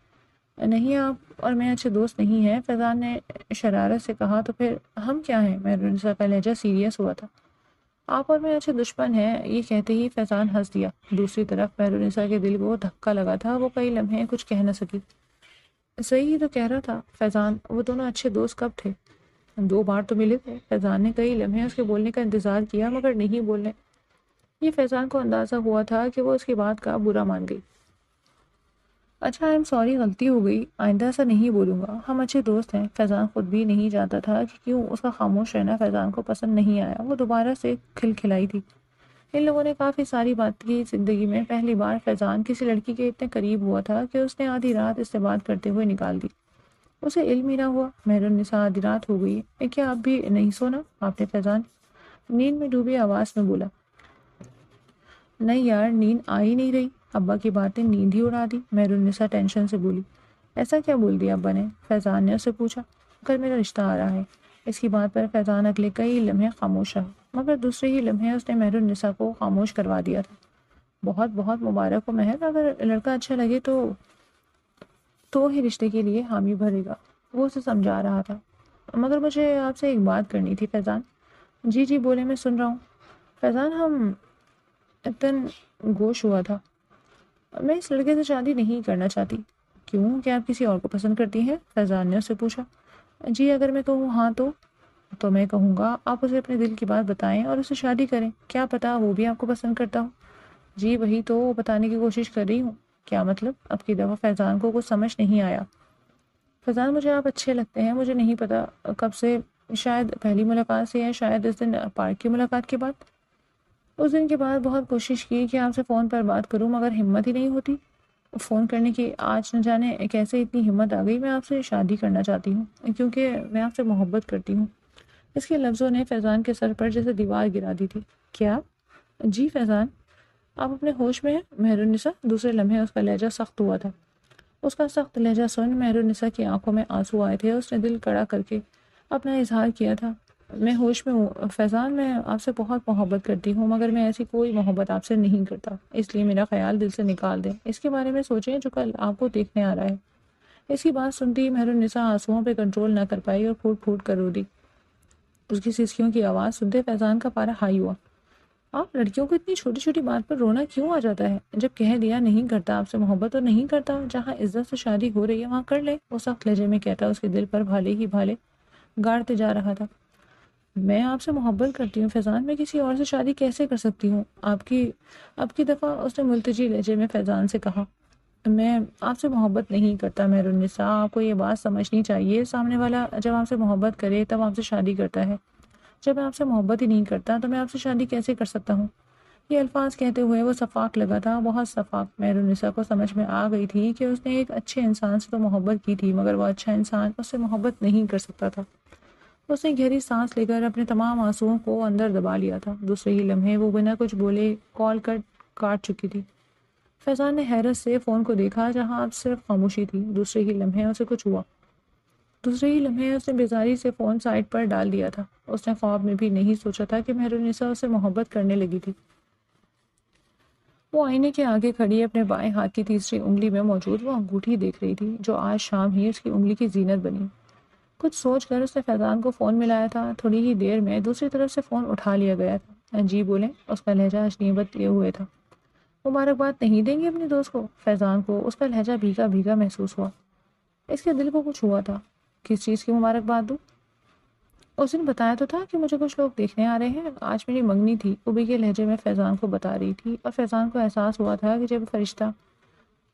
نہیں، آپ اور میں اچھے دوست نہیں ہیں، فیضان نے شرارت سے کہا۔ تو پھر ہم کیا ہیں؟ مہر النساء کا لہجہ سیریس ہوا تھا۔ آپ اور میں اچھے دشمن ہیں۔ یہ کہتے ہی فیضان ہنس دیا۔ دوسری طرف مہر النساء کے دل کو دھکا لگا تھا۔ وہ کئی لمحے کچھ کہہ نہ سکی۔ صحیح ہی تو کہہ رہا تھا فیضان، وہ دونوں اچھے دوست کب تھے؟ 2 بار تو ملے تھے۔ فیضان نے کئی لمحے اس کے بولنے کا انتظار کیا مگر نہیں بولنے۔ یہ فیضان کو اندازہ ہوا تھا کہ وہ اس کی بات کا برا مان گئی۔ اچھا آئی ایم سوری، غلطی ہو گئی، آئندہ ایسا نہیں بولوں گا۔ ہم اچھے دوست ہیں۔ فیضان خود بھی نہیں جانتا تھا کہ کیوں اس کا خاموش رہنا فیضان کو پسند نہیں آیا۔ وہ دوبارہ سے کھلکھلائی تھی۔ ان لوگوں نے کافی ساری بات کی۔ زندگی میں پہلی بار فیضان کسی لڑکی کے اتنے قریب ہوا تھا کہ اس نے آدھی رات اس سے بات کرتے ہوئے نکال دی۔ اسے علم ہی نہ ہوا۔ مہر النساء آدھی رات ہو گئی ہے، کیا اب بھی نہیں سونا آپ نے؟ فیضان نیند میں ڈوبی آواز میں بولا۔ نہیں یار، نیند آ ہی نہیں رہی، ابا کی باتیں نیند ہی اڑا دی، مہر النساء ٹینشن سے بولی۔ ایسا کیا بول دیا ابا نے؟ فیضان نے اس سے پوچھا۔ کل میرا رشتہ آ رہا ہے۔ اس کی بات پر فیضان اگلے کئی لمحے خاموش رہا، مگر دوسرے ہی لمحے اس نے مہر النساء کو خاموش کروا دیا تھا۔ بہت بہت مبارک ہو مہر، اگر لڑکا اچھا لگے تو ہی رشتے کے لیے حامی بھرے گا، وہ اسے سمجھا رہا تھا۔ مگر مجھے آپ سے ایک بات کرنی تھی فیضان۔ جی جی بولے، میں سن رہا ہوں۔ فیضان ہم اتن گوش ہوا تھا، میں اس لڑکے سے شادی نہیں کرنا چاہتی۔ کیوں؟ کیا آپ کسی اور کو پسند کرتی ہیں؟ فیضان نے اس سے پوچھا۔ جی اگر میں کہوں ہاں تو میں کہوں گا آپ اسے اپنے دل کی بات بتائیں اور اسے شادی کریں، کیا پتا وہ بھی آپ کو پسند کرتا ہو۔ جی وہی تو بتانے کی کوشش کر رہی ہوں۔ کیا مطلب؟ اب کی دفعہ فیضان کو کچھ سمجھ نہیں آیا۔ فیضان مجھے آپ اچھے لگتے ہیں، مجھے نہیں پتا کب سے، شاید پہلی ملاقات سے، یا شاید اس دن پارک کی ملاقات کے بعد۔ اس دن کے بعد بہت کوشش کی کہ آپ سے فون پر بات کروں مگر ہمت ہی نہیں ہوتی فون کرنے کی۔ آج نہ جانے کیسے اتنی ہمت آ گئی۔ میں آپ سے شادی کرنا چاہتی ہوں کیونکہ میں آپ سے محبت کرتی ہوں۔ اس کے لفظوں نے فیضان کے سر پر جیسے دیوار گرا دی تھی۔ کیا؟ جی فیضان، آپ اپنے ہوش میں ہیں؟ مہر النساء دوسرے لمحے اس کا لہجہ سخت ہوا تھا۔ اس کا سخت لہجہ سن مہر النساء کی آنکھوں میں آنسو آئے تھے۔ اس نے دل کڑا کر کے اپنا اظہار کیا تھا۔ میں ہوش میں ہوں فیضان، میں آپ سے بہت محبت کرتی ہوں مگر میں ایسی کوئی محبت آپ سے نہیں کرتا، اس لیے میرا خیال دل سے نکال دیں۔ اس کے بارے میں سوچیں جو کل آپ کو دیکھنے آ رہا ہے۔ اس کی بات سنتی ہی مہرالنساء آنسوؤں پہ کنٹرول نہ کر پائی اور پھوٹ پھوٹ کر رو دی۔ اس کی سسکیوں کی آواز سنتے فیضان کا پارا ہائی ہوا۔ آپ لڑکیوں کو اتنی چھوٹی چھوٹی بات پر رونا کیوں آ جاتا ہے؟ جب کہہ دیا نہیں کرتا آپ سے محبت اور نہیں کرتا، جہاں عزت سے شادی ہو رہی ہے وہاں کر لے، وہ سخت لہجے میں کہتا اس کے دل پر بھالے ہی بھالے گاڑتے جا رہا تھا۔ میں آپ سے محبت کرتی ہوں فیضان، میں کسی اور سے شادی کیسے کر سکتی ہوں؟ آپ کی دفعہ اس نے ملتجی لہجے میں فیضان سے کہا۔ میں آپ سے محبت نہیں کرتا مہرالنساء، آپ کو یہ بات سمجھنی چاہیے، سامنے والا جب آپ سے محبت کرے تب آپ سے شادی کرتا ہے، جب میں آپ سے محبت ہی نہیں کرتا تو میں آپ سے شادی کیسے کر سکتا ہوں؟ یہ الفاظ کہتے ہوئے وہ صفاق لگا تھا، بہت صفاق۔ مہرالنساء کو سمجھ میں آ گئی تھی کہ اس نے ایک اچھے انسان سے تو محبت کی تھی، مگر وہ اچھا انسان اس سے محبت نہیں کر سکتا تھا۔ اس نے گہری سانس لے کر اپنے تمام آنسوؤں کو اندر دبا لیا تھا۔ دوسرے ہی لمحے وہ بنا کچھ بولے کال کاٹ چکی تھی۔ فیضان نے حیرت سے فون کو دیکھا جہاں اب صرف خاموشی تھی۔ دوسرے ہی لمحے اسے کچھ ہوا۔ دوسرے ہی لمحے اس نے بیزاری سے فون سائڈ پر ڈال دیا تھا۔ اس نے خواب میں بھی نہیں سوچا تھا کہ مہرالنساء اسے محبت کرنے لگی تھی۔ وہ آئینے کے آگے کھڑی اپنے بائیں ہاتھ کی تیسری انگلی میں موجود وہ انگوٹھی دیکھ رہی تھی جو آج شام ہی اس کی انگلی کی زینت بنی۔ کچھ سوچ کر اس نے فیضان کو فون ملایا تھا۔ تھوڑی ہی دیر میں دوسری طرف سے فون اٹھا لیا گیا تھا۔ جی بولیں، اس کا لہجہ اشنیبت لیے ہوئے تھا۔ مبارکباد نہیں دیں گے اپنے دوست کو؟ فیضان کو اس کا لہجہ بھیگا بھیگا محسوس ہوا۔ اس کے دل کو کچھ ہوا تھا۔ کس چیز کی مبارکباد دوں؟ اس دن بتایا تو تھا کہ مجھے کچھ لوگ دیکھنے آ رہے ہیں، آج میری منگنی تھی، ابھی کے لہجے میں فیضان کو بتا رہی تھی، اور فیضان کو احساس ہوا تھا کہ جب فرشتہ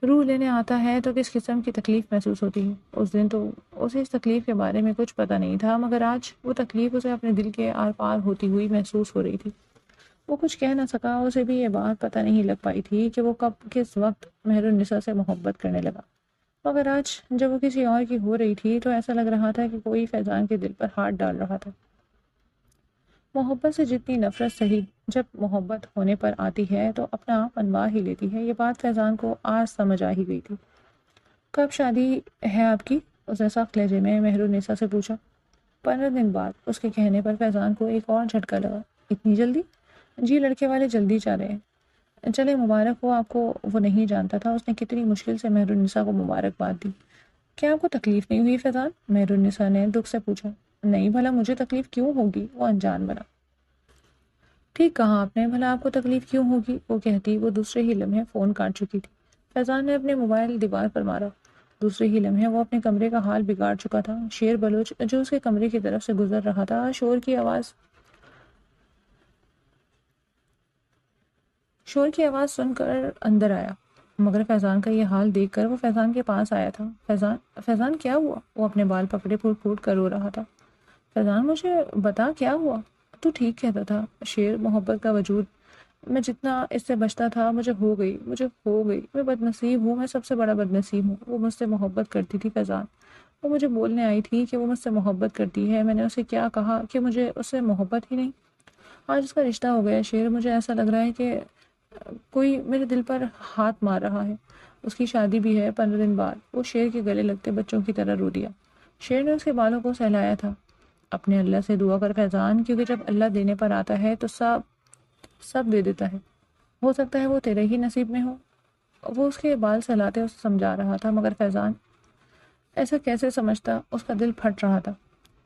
روح لینے آتا ہے تو کس قسم کی تکلیف محسوس ہوتی ہے۔ اس دن تو اسے اس تکلیف کے بارے میں کچھ پتہ نہیں تھا، مگر آج وہ تکلیف اسے اپنے دل کے آر پار ہوتی ہوئی محسوس ہو رہی تھی۔ وہ کچھ کہہ نہ سکا، اسے بھی یہ بات پتہ نہیں لگ پائی تھی کہ وہ کب کس وقت مہرالنساء سے محبت کرنے لگا، مگر آج جب وہ کسی اور کی ہو رہی تھی تو ایسا لگ رہا تھا کہ کوئی فیضان کے دل پر ہاتھ ڈال رہا تھا۔ محبت سے جتنی نفرت سہی جب محبت ہونے پر آتی ہے تو اپنا آپ منوا ہی لیتی ہے۔ یہ بات فیضان کو آج سمجھ آ ہی گئی تھی۔ کب شادی ہے آپ کی؟ اس نے سخت لہجے میں مہرالنساء سے پوچھا۔ 15 دن بعد۔ اس کے کہنے پر فیضان کو ایک اور جھٹکا لگا۔ اتنی جلدی؟ جی، لڑکے والے جلدی چاہ رہے ہیں۔ چلے مبارک ہو آپ کو۔ وہ نہیں جانتا تھا اس نے کتنی مشکل سے مہرالنساء کو مبارکباد دی۔ کیا آپ کو تکلیف نہیں ہوئی فیضان؟ مہرالنساء نے دکھ سے پوچھا۔ نہیں، بھلا مجھے تکلیف کیوں ہوگی؟ وہ انجان بنا۔ ٹھیک کہا آپ نے، بھلا آپ کو تکلیف کیوں ہوگی؟ وہ کہتی وہ دوسرے ہی لمحے فون کاٹ چکی تھی۔ فیضان نے اپنے موبائل دیوار پر مارا۔ دوسرے ہی لمحے وہ اپنے کمرے کا حال بگاڑ چکا تھا۔ شیر بلوچ جو اس کے کمرے کی طرف سے گزر رہا تھا شور کی آواز سن کر اندر آیا، مگر فیضان کا یہ حال دیکھ کر وہ فیضان کے پاس آیا تھا۔ فیضان کیا ہوا؟ وہ اپنے بال پکڑے پھوٹ پھوٹ کر رو رہا تھا۔ فیضان مجھے بتا کیا ہوا؟ تو ٹھیک کہتا تھا شیر، محبت کا وجود، میں جتنا اس سے بچتا تھا مجھے ہو گئی، میں بد نصیب ہوں، میں سب سے بڑا بد نصیب ہوں۔ وہ مجھ سے محبت کرتی تھی فیضان، وہ مجھے بولنے آئی تھی کہ وہ مجھ سے محبت کرتی ہے، میں نے اسے کیا کہا کہ مجھے اس سے محبت ہی نہیں؟ آج اس کا رشتہ ہو گیا شیر، مجھے ایسا لگ رہا ہے کہ کوئی میرے دل پر ہاتھ مار رہا ہے۔ اس کی شادی بھی ہے 15 دن بعد۔ وہ شیر کے گلے لگتے بچوں کی طرح رو دیا۔ شیر نے اس کے بالوں کو سہلایا تھا۔ اپنے اللہ سے دعا کر فیضان، کیونکہ جب اللہ دینے پر آتا ہے تو سب دے دیتا ہے، ہو سکتا ہے وہ تیرے ہی نصیب میں ہو۔ وہ اس کے بال سہلاتے اسے سمجھا رہا تھا، مگر فیضان ایسا کیسے سمجھتا؟ اس کا دل پھٹ رہا تھا۔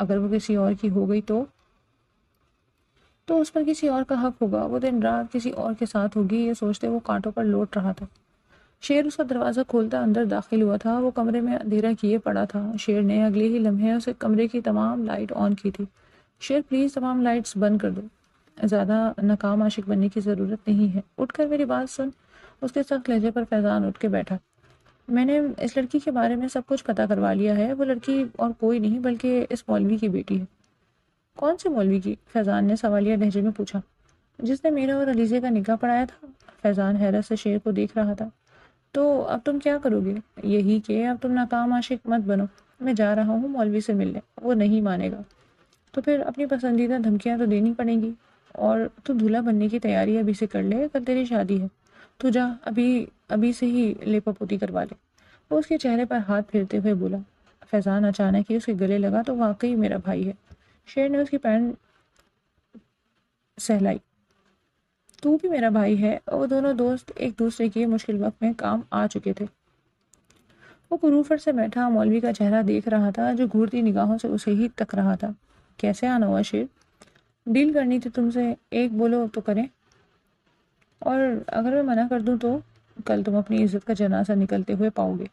اگر وہ کسی اور کی ہو گئی تو اس پر کسی اور کا حق ہوگا، وہ دن رات کسی اور کے ساتھ ہوگی، یہ سوچتے وہ کانٹوں پر لوٹ رہا تھا۔ شیر اس کا دروازہ کھولتا اندر داخل ہوا تھا۔ وہ کمرے میں اندھیرا کیے پڑا تھا۔ شیر نے اگلے ہی لمحے اسے کمرے کی تمام لائٹ آن کی تھی۔ شیر پلیز تمام لائٹس بند کر دو، زیادہ ناکام عاشق بننے کی ضرورت نہیں ہے، اٹھ کر میری بات سن۔ اس کے سخت لہجے پر فیضان اٹھ کے بیٹھا۔ میں نے اس لڑکی کے بارے میں سب کچھ پتہ کروا لیا ہے، وہ لڑکی اور کوئی نہیں بلکہ اس مولوی کی بیٹی ہے۔ کون سے مولوی کی؟ فیضان نے سوالیہ لہجے میں پوچھا۔ جس نے میرا اور علیزے کا نکاح پڑھایا تھا۔ فیضان حیرت سے شیر کو دیکھ رہا تھا۔ تو اب تم کیا کرو گے؟ یہی کہ اب تم ناکام عاشق مت بنو۔ میں جا رہا ہوں مولوی سے ملنے، وہ نہیں مانے گا تو پھر اپنی پسندیدہ دھمکیاں تو دینی پڑیں گی، اور تو دولہا بننے کی تیاری ابھی سے کر لے، کل تیری شادی ہے، تو جا ابھی سے ہی لیپا پوتی کروا لے۔ وہ اس کے چہرے پر ہاتھ پھیرتے ہوئے بولا۔ فیضان اچانک ہی اس کے گلے لگا تو واقعی میرا بھائی ہے۔ شیر نے اس کی پینٹ سہلائی۔ تو بھی میرا بھائی ہے۔ وہ دونوں دوست ایک دوسرے کے مشکل وقت میں کام آ چکے تھے۔ وہ غروفر سے بیٹھا مولوی کا چہرہ دیکھ رہا تھا جو گھورتی نگاہوں سے اسے ہی تک رہا تھا۔ کیسے آنا ہوا شیر؟ ڈیل کرنی تھی تم سے، ایک بولو تو کریں، اور اگر میں منع کر دوں تو کل تم اپنی عزت کا جنازہ نکلتے ہوئے پاؤ گے۔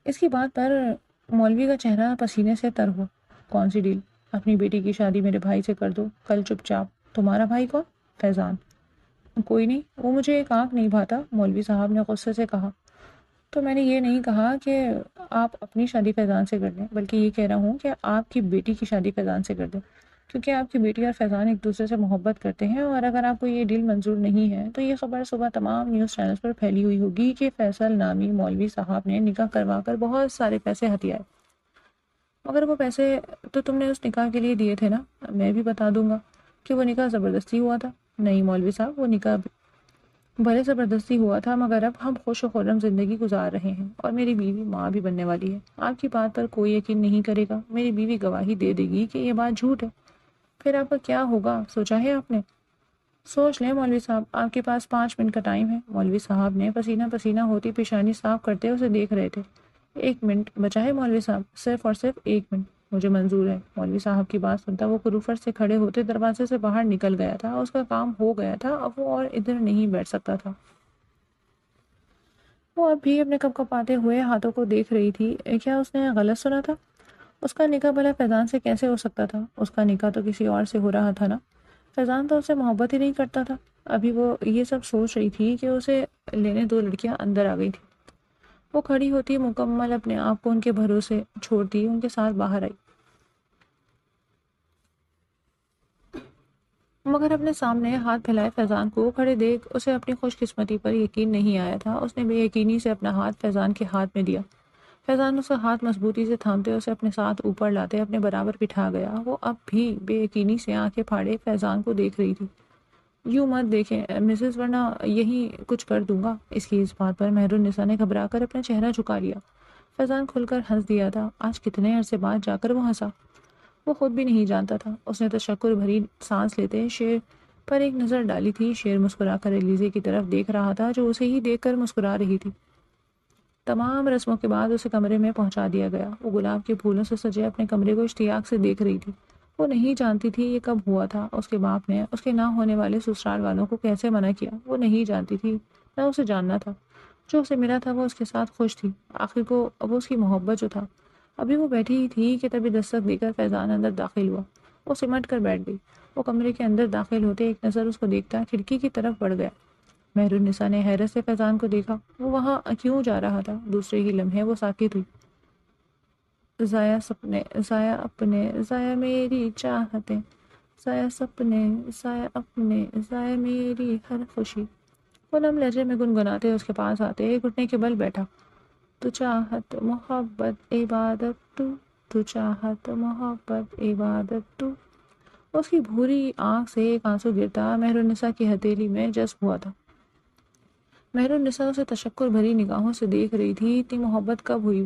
اس کی بات پر مولوی کا چہرہ پسینے سے تر ہوا۔ کون سی ڈیل؟ اپنی بیٹی کی شادی میرے بھائی سے کر دو کل چپ چاپ۔ تمہارا بھائی کون؟ فیضان۔ کوئی نہیں، وہ مجھے ایک آنکھ نہیں بھاتا، مولوی صاحب نے غصے سے کہا۔ تو میں نے یہ نہیں کہا کہ آپ اپنی شادی فیضان سے کر دیں، بلکہ یہ کہہ رہا ہوں کہ آپ کی بیٹی کی شادی فیضان سے کر دیں، کیونکہ آپ کی بیٹی اور فیضان ایک دوسرے سے محبت کرتے ہیں، اور اگر آپ کو یہ ڈیل منظور نہیں ہے تو یہ خبر صبح تمام نیوز چینلز پر پھیلی ہوئی ہوگی کہ فیصل نامی مولوی صاحب نے نکاح کروا کر بہت سارے پیسے ہتھیائے۔ مگر وہ پیسے تو تم نے اس نکاح کے لیے دیے تھے نا؟ میں بھی بتا دوں گا کہ وہ نکاح زبردستی ہوا تھا۔ نہیں مولوی صاحب، وہ نکاح بھلے زبردستی ہوا تھا، مگر اب ہم خوش و خرم زندگی گزار رہے ہیں، اور میری بیوی ماں بھی بننے والی ہے۔ آپ کی بات پر کوئی یقین نہیں کرے گا، میری بیوی گواہی دے دے گی کہ یہ بات جھوٹ ہے۔ پھر آپ کا کیا ہوگا سوچا ہے آپ نے؟ سوچ لیں مولوی صاحب، آپ کے پاس 5 منٹ کا ٹائم ہے۔ مولوی صاحب نے پسینہ پسینہ ہوتی پیشانی صاف کرتے اسے دیکھ رہے تھے۔ 1 منٹ بچا ہے مولوی صاحب، صرف اور صرف 1 منٹ، مجھے منظور ہے۔ مولوی صاحب کی بات سنتا وہ غروفر سے کھڑے ہوتے دروازے سے باہر نکل گیا تھا۔ اس کا کام ہو گیا تھا، اب وہ اور ادھر نہیں بیٹھ سکتا تھا۔ وہ اب بھی اپنے کپ کپاتے ہوئے ہاتھوں کو دیکھ رہی تھی۔ کیا اس نے غلط سنا تھا؟ اس کا نکاح بھلا فیضان سے کیسے ہو سکتا تھا؟ اس کا نکاح تو کسی اور سے ہو رہا تھا نا۔ فیضان تو اسے محبت ہی نہیں کرتا تھا۔ ابھی وہ یہ سب سوچ رہی تھی کہ اسے لینے 2 لڑکیاں اندر آ گئی تھی۔ وہ کھڑی ہوتی، مکمل اپنے آپ کو ان کے بھروسے چھوڑتی ان کے ساتھ باہر آئی، مگر اپنے سامنے ہاتھ پھیلائے فیضان کو کھڑے دیکھ اسے اپنی خوش قسمتی پر یقین نہیں آیا تھا۔ اس نے بے یقینی سے اپنا ہاتھ فیضان کے ہاتھ میں دیا۔ فیضان اس کا ہاتھ مضبوطی سے تھامتے اسے اپنے ساتھ اوپر لاتے اپنے برابر بٹھا گیا۔ وہ اب بھی بے یقینی سے آنکھیں پھاڑے فیضان کو دیکھ رہی تھی۔ یوں مت دیکھیں مسز، ورنہ یہی کچھ کر دوں گا۔ اس کی اس بات پر مہر النساء نے گھبرا کر اپنا چہرہ جھکا لیا۔ فیضان کھل کر ہنس دیا تھا۔ آج کتنے عرصے بعد جا کر وہ ہنسا، وہ خود بھی نہیں جانتا تھا۔ اس نے تشکر بھری سانس لیتے شیر پر ایک نظر ڈالی تھی۔ شیر مسکرا کر ایلیزے کی طرف دیکھ رہا تھا جو اسے ہی دیکھ کر مسکرا رہی تھی۔ تمام رسموں کے بعد اسے کمرے میں پہنچا دیا گیا۔ وہ گلاب کے پھولوں سے سجے اپنے کمرے کو اشتیاق سے دیکھ رہی تھی۔ وہ نہیں جانتی تھی یہ کب ہوا تھا، اس کے باپ نے اس کے نہ ہونے والے سسرال والوں کو کیسے منع کیا۔ وہ نہیں جانتی تھی، نہ اسے جاننا تھا۔ جو اسے ملا تھا وہ اس کے ساتھ خوش تھی۔ آخر کو اب اس کی محبت جو تھا۔ ابھی وہ بیٹھی ہی تھی کہ تبھی دستک دے کر فیضان اندر داخل ہوا۔ وہ سمٹ کر بیٹھ گئی۔ وہ کمرے کے اندر داخل ہوتے ایک نظر اس کو دیکھتا کھڑکی کی طرف بڑھ گیا۔ مہر النساء نے حیرت سے فیضان کو دیکھا۔ وہ وہاں کیوں جا رہا تھا؟ دوسرے ہی لمحے وہ ساکت ہوئی۔ ضائع سپنے، ضائع اپنے، ضائع میری چاہتیں، ضائع سپنے، ضائع اپنے، ضائع میری ہر خوشی۔ وہ نم لہجے میں گنگناتے اس کے پاس آتے گھٹنے کے بل بیٹھا۔ تو چاہت محبت عبادت تو چاہت محبت عبادت تو۔ اس کی بھوری آنکھ سے ایک آنسو گرتا مہر النساء کی ہتھیلی میں جذب ہوا تھا۔ مہر النساء اسے تشکر بھری نگاہوں سے دیکھ رہی تھی۔ اتنی محبت کب ہوئی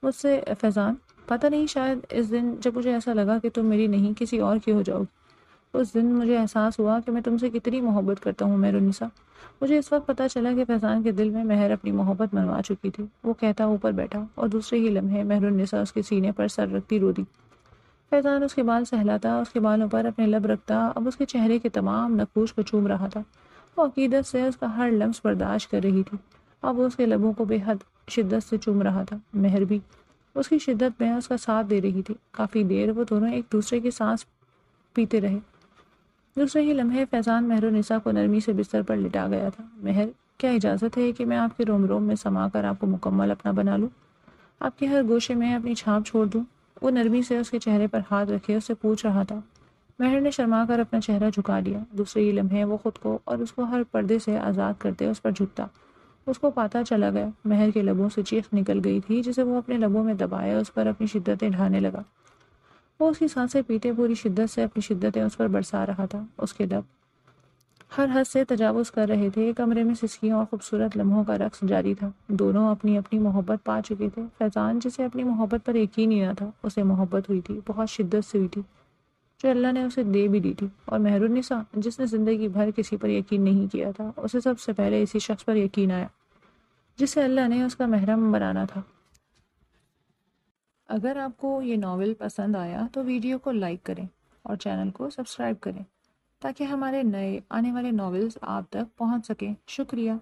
مجھ سے فیضان؟ پتہ نہیں، شاید اس دن جب مجھے ایسا لگا کہ تم میری نہیں کسی اور کی ہو جاؤ گی، اس دن مجھے احساس ہوا کہ میں تم سے کتنی محبت کرتا ہوں مہر النساء۔ مجھے اس وقت پتہ چلا کہ فیضان کے دل میں مہر اپنی محبت منوا چکی تھی۔ وہ کہتا اوپر بیٹھا اور دوسرے ہی لمحے مہر النساء اس کے سینے پر سر رکھتی رو دی۔ فیضان اس کے بال سہلاتا، اس کے بالوں پر اپنے لب رکھتا، اب اس کے چہرے کے تمام نقوش کو چوم رہا تھا۔ وہ عقیدت سے اس کا ہر لمس برداشت کر رہی تھی۔ اب وہ اس کے لبوں کو بے حد شدت سے چوم رہا تھا۔ مہر بھی اس کی شدت میں اس کا ساتھ دے رہی تھی۔ کافی دیر وہ دونوں ایک دوسرے کی سانس پیتے رہے۔ دوسرے ہی لمحے فیضان مہر النساء کو نرمی سے بستر پر لٹا گیا تھا۔ مہر، کیا اجازت ہے کہ میں آپ کے روم روم میں سما کر آپ کو مکمل اپنا بنا لوں، آپ کے ہر گوشے میں اپنی چھاپ چھوڑ دوں؟ وہ نرمی سے اس کے چہرے پر ہاتھ رکھے اس سے پوچھ رہا تھا۔ مہر نے شرما کر اپنا چہرہ جھکا لیا۔ دوسرے ہی لمحے وہ خود کو اور اس کو ہر پردے سے آزاد کرتے اس پر جھکتا۔ اس کو پاتا چلا گیا مہر کے لبوں سے چیخ نکل گئی تھی جسے وہ اپنے لبوں میں دبائے اس پر اپنی شدتیں ڈھانے لگا۔ وہ اس کی سانسیں پیٹے پوری شدت سے اپنی شدتیں اس پر برسا رہا تھا۔ اس کے لب ہر حد سے تجاوز کر رہے تھے۔ کمرے میں سسکیوں اور خوبصورت لمحوں کا رقص جاری تھا۔ دونوں اپنی اپنی محبت پا چکے تھے۔ فیضان جسے اپنی محبت پر یقین ہی نہ تھا، اسے محبت ہوئی تھی، بہت شدت سے ہوئی تھی، جو اللہ نے اسے دے بھی دی تھی۔ اور مہر النساء جس نے زندگی بھر کسی پر یقین نہیں کیا تھا، اسے سب سے پہلے اسی شخص پر یقین آیا۔ جسے اللہ نے اس کا محرم بنانا تھا۔ اگر آپ کو یہ ناول پسند آیا تو ویڈیو کو لائک کریں اور چینل کو سبسکرائب کریں تاکہ ہمارے نئے آنے والے ناولز آپ تک پہنچ سکیں۔ شکریہ۔